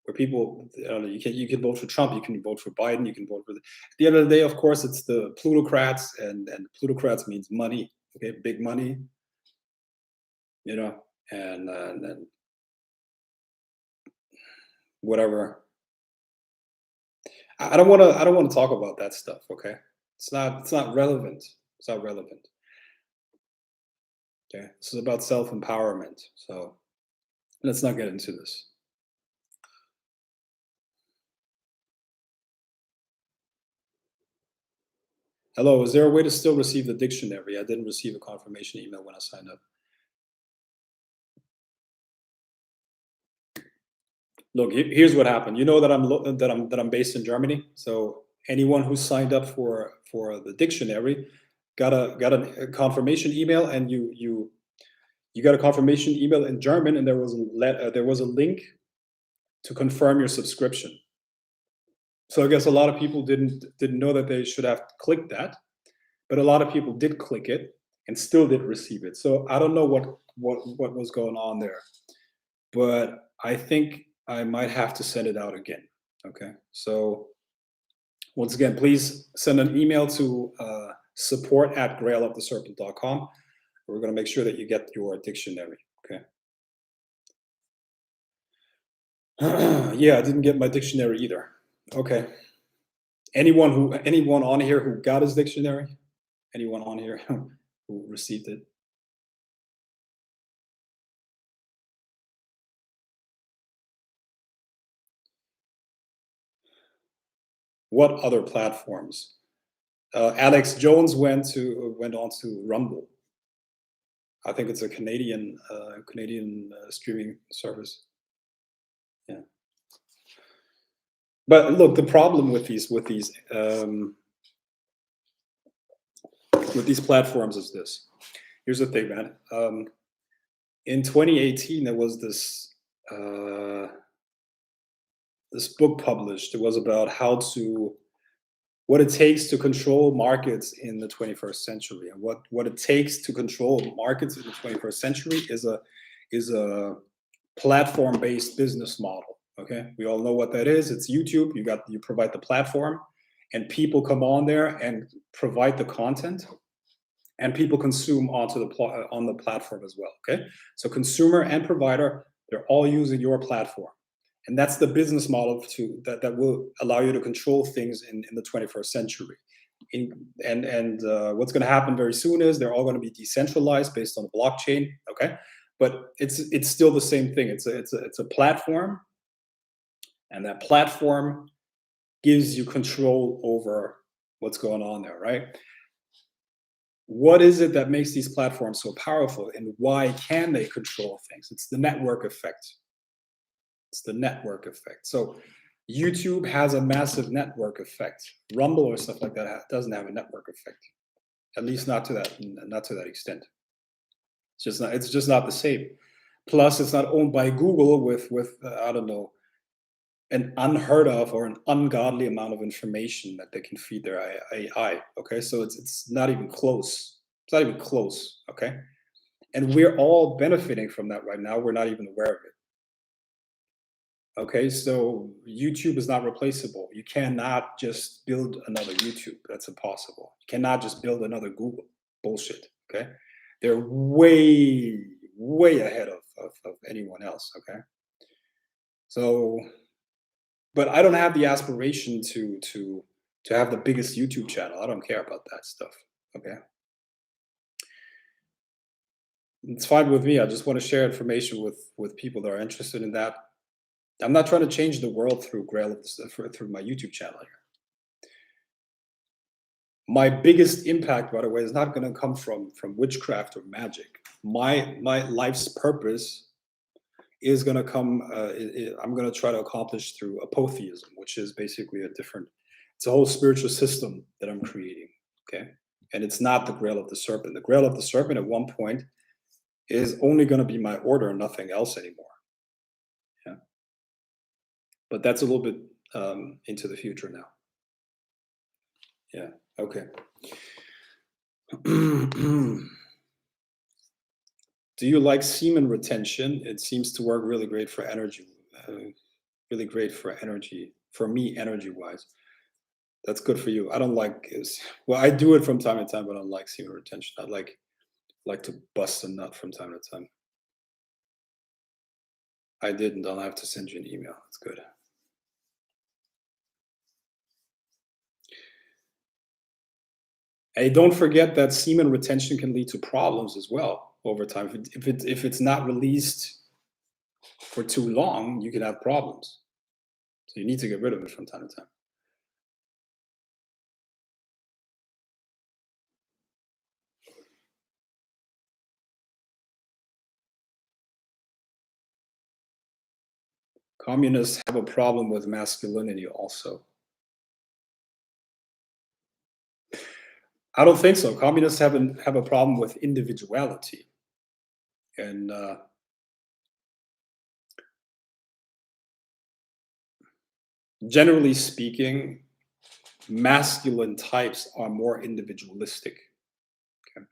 where people, you can vote for Trump, you can vote for Biden, you can vote for. At the end of the day, of course, it's the plutocrats, and plutocrats means money. Okay, big money. You know, and whatever. I don't want to. I don't want to talk about that stuff. Okay, it's not. It's not relevant. It's not relevant. Okay, this is about self-empowerment. So let's not get into this. Hello, is there a way to still receive the dictionary? I didn't receive a confirmation email when I signed up. Look, here's what happened. You know that I'm based in Germany. So anyone who signed up for the dictionary got a confirmation email, and you got a confirmation email in German, and there was a link to confirm your subscription. So I guess a lot of people didn't know that they should have clicked that, but a lot of people did click it and still didn't receive it. So I don't know what was going on there, but I think I might have to send it out again. Okay, so once again, please send an email to support@grailoftheserpent.com. We're going to make sure that you get your dictionary. Okay. Yeah, I didn't get my dictionary either. Okay. Anyone on here who got his dictionary? Anyone on here who received it? What other platforms? Alex Jones went on to Rumble. I think it's a Canadian streaming service. Yeah. But look, the problem with these platforms is this. Here's the thing, man. In 2018, there was this book published. It was about what it takes to control markets in the 21st century, and what it takes to control markets in the 21st century is a platform-based business model. Okay, we all know what that is. It's YouTube. You provide the platform, and people come on there and provide the content, and people consume on the platform as well. Okay, so consumer and provider, they're all using your platform, and that's the business model that will allow you to control things in the 21st century. What's going to happen very soon is they're all going to be decentralized based on the blockchain. Okay, but it's still the same thing. It's a platform, and that platform gives you control over what's going on there, right? what is it that makes these platforms so powerful, and why can they control things? It's the network effect. It's the network effect. So YouTube has a massive network effect. Rumble or stuff like that doesn't have a network effect, at least not to that extent. It's just not the same. Plus, it's not owned by Google with I don't know, an unheard of or an ungodly amount of information that they can feed their AI. Okay, so it's not even close. It's not even close. Okay, and we're all benefiting from that right now. We're not even aware of it. Okay, so YouTube is not replaceable. You cannot just build another YouTube. That's impossible. You cannot just build another Google. Bullshit. Okay, they're way ahead of anyone else. Okay, so but I don't have the aspiration to have the biggest YouTube channel. I don't care about that stuff. Okay, it's fine with me. I just want to share information with people that are interested in that. I'm not trying to change the world through through my YouTube channel here. My biggest impact, by the way, is not going to come from witchcraft or magic. My life's purpose is going to come. I'm going to try to accomplish through apotheism, which is basically it's a whole spiritual system that I'm creating. Okay, and it's not the Grail of the Serpent. The Grail of the Serpent at one point is only going to be my order and nothing else anymore. Yeah, but that's a little bit into the future now. Yeah. Okay. Do you like semen retention? It seems to work really great for energy. Really great for energy. For me, energy-wise, that's good for you. I don't like well, I do it from time to time, but I don't like semen retention. I like to bust a nut from time to time. I didn't. I'll have to send you an email. That's good. Hey, don't forget that semen retention can lead to problems as well over time. If it's not released for too long, you can have problems. So you need to get rid of it from time to time. Communists have a problem with masculinity also. I don't think so. Communists have a problem with individuality. And generally speaking, masculine types are more individualistic. Okay.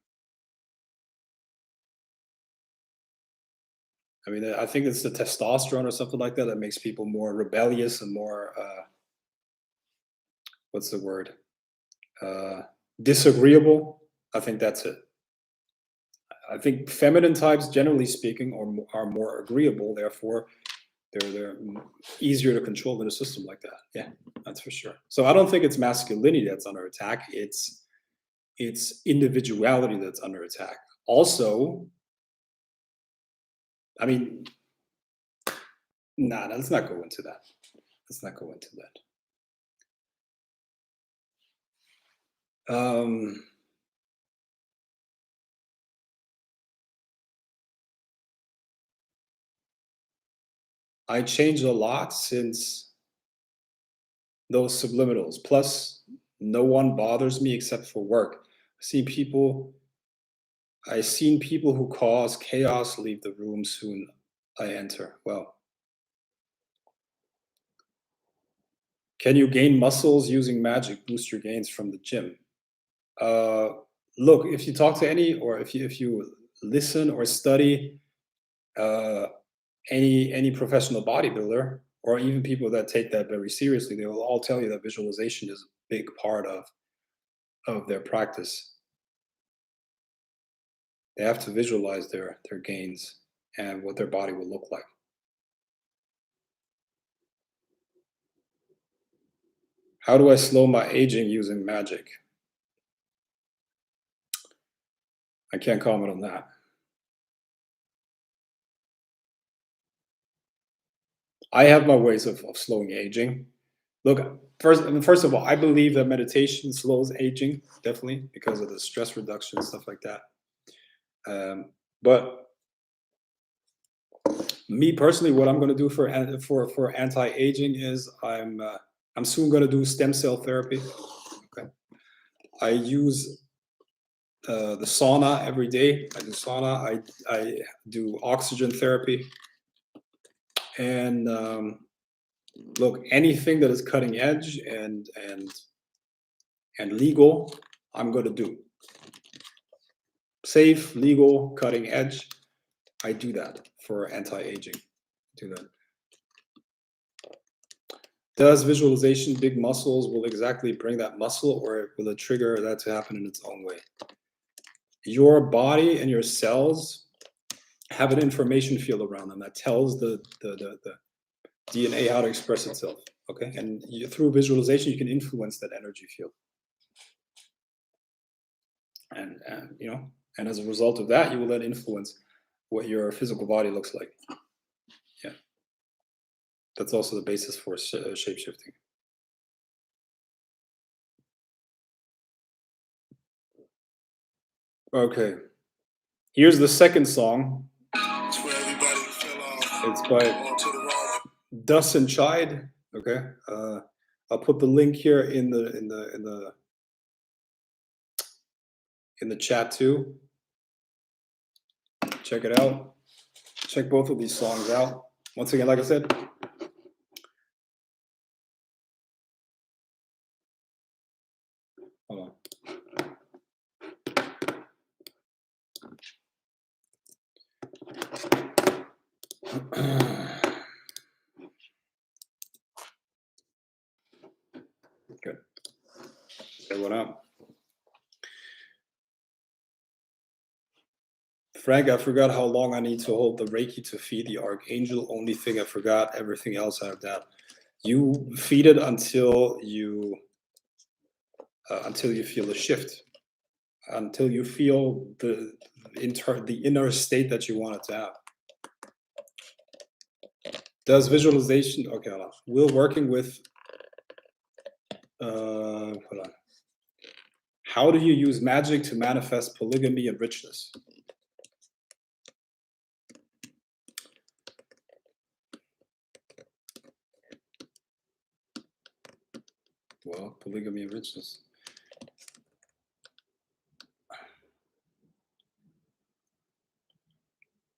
I mean, I think it's the testosterone or something like that that makes people more rebellious and more, what's the word? Disagreeable. I think that's it. I think feminine types, generally speaking, are more agreeable. Therefore, they're easier to control in a system like that. Yeah, that's for sure. So I don't think it's masculinity that's under attack. It's individuality that's under attack. Also, I mean, nah, let's not go into that. Let's not go into that. I changed a lot since those subliminals. Plus, no one bothers me except for work. I've seen people who cause chaos leave the room soon I enter. Well, can you gain muscles using magic? Boost your gains from the gym. Look, if you talk to or if you listen or study any professional bodybuilder, or even people that take that very seriously, they will all tell you that visualization is a big part of their practice. They have to visualize their gains and what their body will look like. How do I slow my aging using magic? I can't comment on that. I have my ways of slowing aging. Look, first of all, I believe that meditation slows aging, definitely, because of the stress reduction and stuff like that. But me personally, what I'm going to do for anti-aging is I'm soon going to do stem cell therapy. Okay, I use the sauna every day. I do sauna. I do oxygen therapy, and look, anything that is cutting edge and legal, I'm going to do. Safe, legal, cutting edge. I do that for anti-aging. Do that. Does visualization big muscles will exactly bring that muscle, or will it trigger that to happen in its own way? Your body and your cells have an information field around them that tells the DNA how to express itself. Okay, and through visualization, you can influence that energy field. And and as a result of that, you will then influence what your physical body looks like. Yeah, that's also the basis for shape shifting. Okay, here's the second song. It's by Dustin Chide. Okay, I'll put the link here in the chat too. Check it out. Check both of these songs out. Once again, like I said, hold on. Good. Say what up. Frank, I forgot how long I need to hold the Reiki to feed the Archangel. Only thing I forgot, everything else I have that. You feed it until you feel a shift, until you feel the inner state that you want it to have. Does visualization, okay, hold on. Will working with, hold on. How do you use magic to manifest polygamy and richness? Well, polygamy and richness.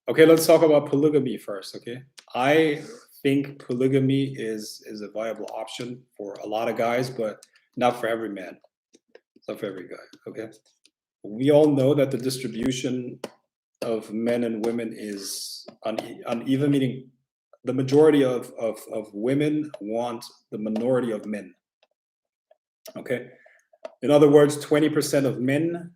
Okay, let's talk about polygamy first, okay? I think polygamy is a viable option for a lot of guys, but not for every man. It's not for every guy, okay? We all know that the distribution of men and women is uneven, meaning the majority of women want the minority of men, okay? In other words, 20% of men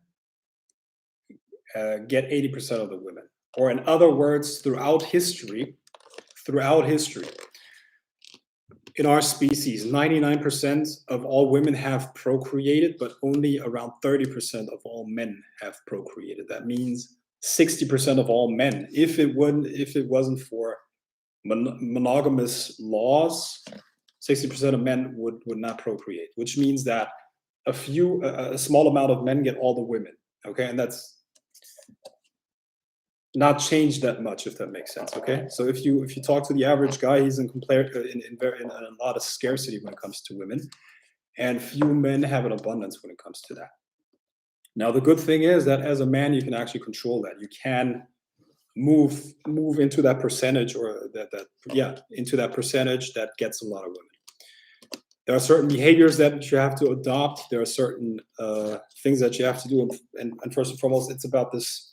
get 80% of the women. Or in other words, throughout history, in our species, 99% of all women have procreated, but only around 30% of all men have procreated. That means 60% of all men. If it wasn't for monogamous laws, 60% of men would not procreate, which means that a small amount of men get all the women. Okay, and that's not changed that much, if that makes sense. Okay, so if you talk to the average guy, he's in a lot of scarcity when it comes to women, and few men have an abundance when it comes to that. Now the good thing is that as a man, you can actually control that. You can move into that percentage, or into that percentage that gets a lot of women. There are certain behaviors that you have to adopt. There are certain things that you have to do, and first and foremost, it's about this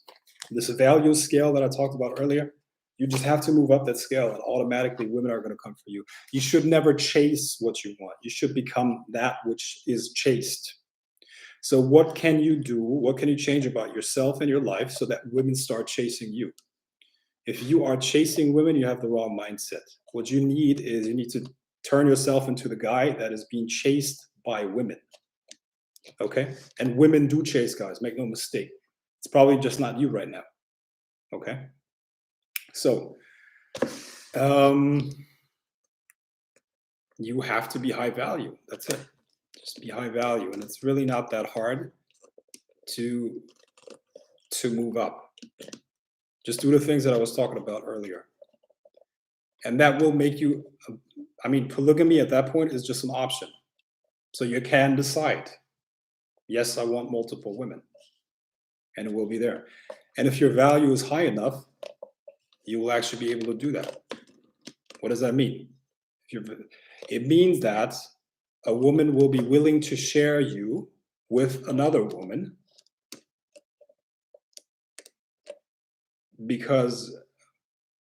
value scale that I talked about earlier. You just have to move up that scale, and automatically women are going to come for you. You should never chase what you want. You should become that which is chased. So what can you do? What can you change about yourself and your life so that women start chasing you? If you are chasing women, you have the wrong mindset. What you need to turn yourself into the guy that is being chased by women. Okay? And women do chase guys, make no mistake. It's probably just not you right now. Okay? So, you have to be high value. That's it. Just be high value, and it's really not that hard to move up. Just do the things that I was talking about earlier, and that will make you. I mean, polygamy at that point is just an option, so you can decide. Yes, I want multiple women, and it will be there. And if your value is high enough, you will actually be able to do that. What does that mean? It means that a woman will be willing to share you with another woman because,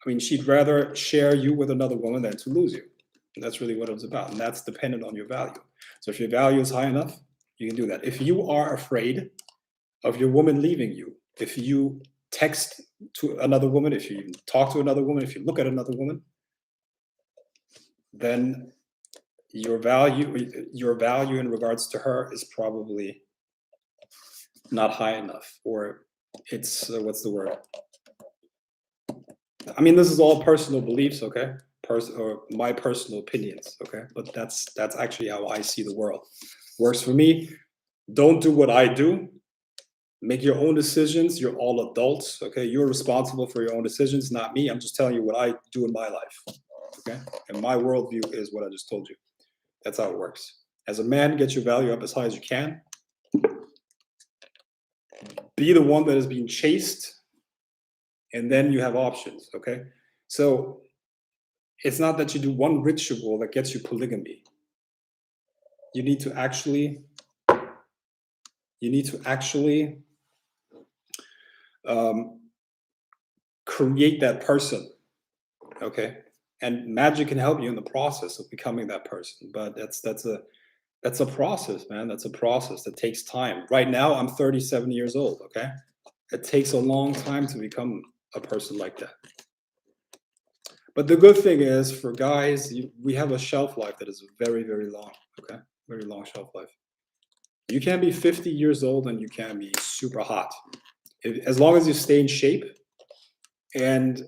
I mean, she'd rather share you with another woman than to lose you. And that's really what it's about. And that's dependent on your value. So if your value is high enough, you can do that. If you are afraid of your woman leaving you, if you text to another woman, if you even talk to another woman, if you look at another woman, then your value in regards to her is probably not high enough, or it's what's the word? I mean, this is all personal beliefs, okay? Or my personal opinions, okay? But that's actually how I see the world. Works for me. Don't do what I do. Make your own decisions. You're all adults, okay? You're responsible for your own decisions, not me. I'm just telling you what I do in my life, okay? And my worldview is what I just told you. That's how it works. As a man, get your value up as high as you can. Be the one that is being chased, and then you have options, okay? So it's not that you do one ritual that gets you polygamy. You need to actually create that person, okay? And magic can help you in the process of becoming that person, but that's a process, man. That's a process that takes time. Right now, I'm 37 years old, okay? It takes a long time to become a person like that. But the good thing is, for guys, we have a shelf life that is very, very long, okay? Very long shelf life. You can be 50 years old and you can be super hot. As long as you stay in shape and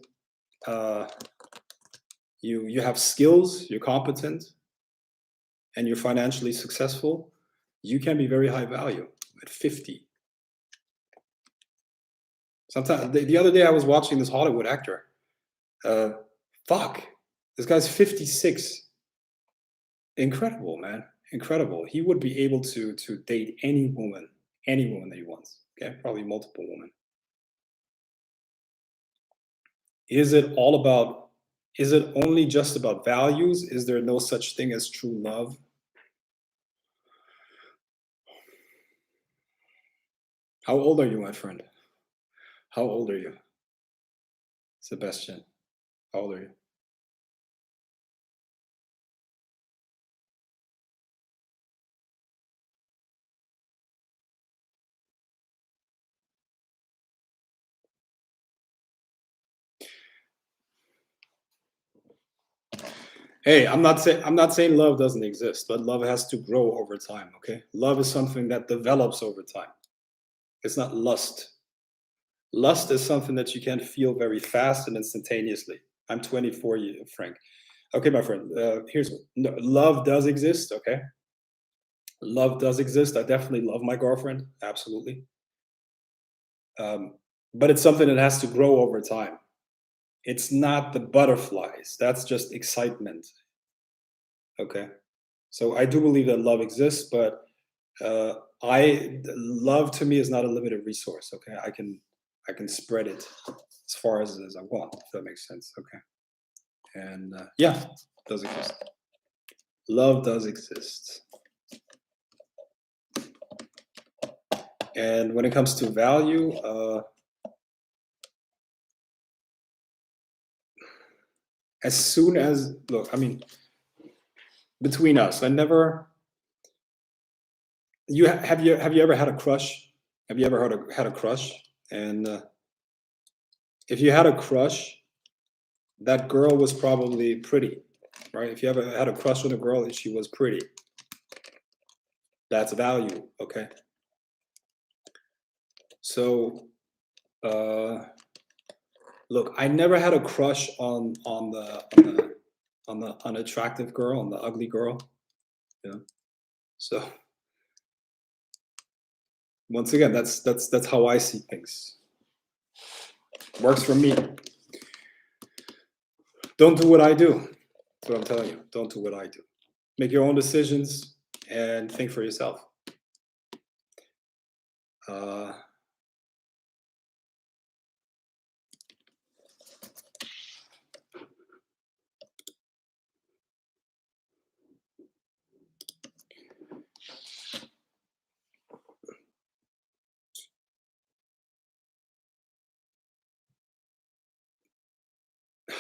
you have skills, you're competent, and you're financially successful, you can be very high value at 50. Sometimes the other day I was watching this Hollywood actor. This guy's 56. Incredible, man. Incredible. He would be able to date any woman that he wants. Okay, probably multiple women. Is it only just about values? Is there no such thing as true love? How old are you, my friend? How old are you? Sebastian, how old are you? Hey, I'm not saying love doesn't exist, but love has to grow over time, okay? Love is something that develops over time. It's not lust. Lust is something that you can feel very fast and instantaneously. I'm 24 years, Frank. Okay, my friend, love does exist, okay? Love does exist. I definitely love my girlfriend, absolutely. But it's something that has to grow over time. It's not the butterflies. That's just excitement. Okay. So I do believe that love exists, but love to me is not a limited resource. Okay. I can spread it as far as I want, if that makes sense. Okay. And yeah, it does exist. Love does exist. And when it comes to value, as soon as, look, I mean, between us, have you ever had a crush? Have you ever had a crush? And if you had a crush, that girl was probably pretty, right? If you ever had a crush on a girl and she was pretty, that's value, okay? So, look, I never had a crush on on the unattractive girl, on the ugly girl. So once again, that's how I see things. Works for me. Don't do what I do. That's what I'm telling you. Don't do what I do. Make your own decisions and think for yourself.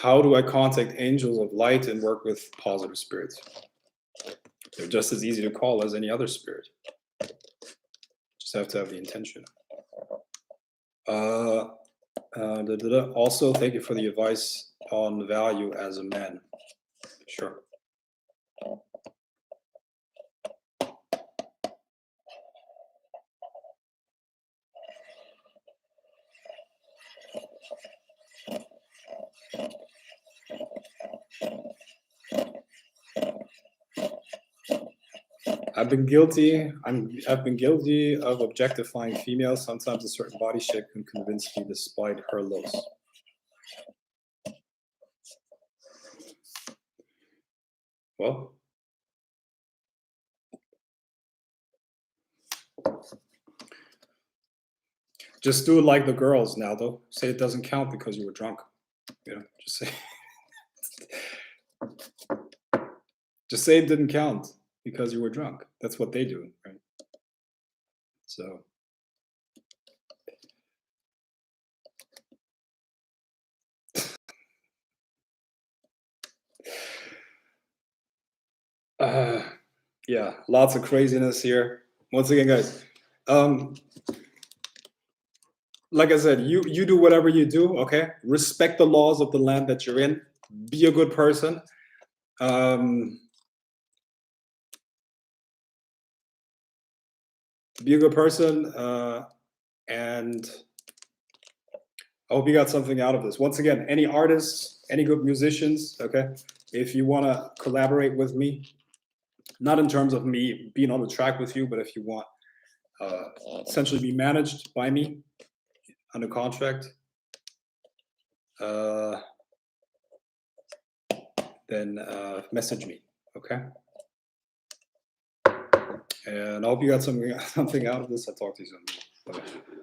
How do I contact angels of light and work with positive spirits? They're just as easy to call as any other spirit. Just have to have the intention. Also, thank you for the advice on value as a man. Sure. I've been guilty of objectifying females. Sometimes a certain body shape can convince me despite her looks. Well, just do it like the girls now, though. Say it doesn't count because you were drunk. Just say just say it didn't count because you were drunk. That's what they do, right? So yeah, lots of craziness here. Once again, guys, like I said, you do whatever you do, okay? Respect the laws of the land that you're in. Be a good person. Be a good person, and I hope you got something out of this. Once again, any artists, any good musicians, okay? If you want to collaborate with me, not in terms of me being on the track with you, but if you want essentially be managed by me under contract, then message me, okay? And I hope you got something out of this. I'll talk to you soon. Bye-bye.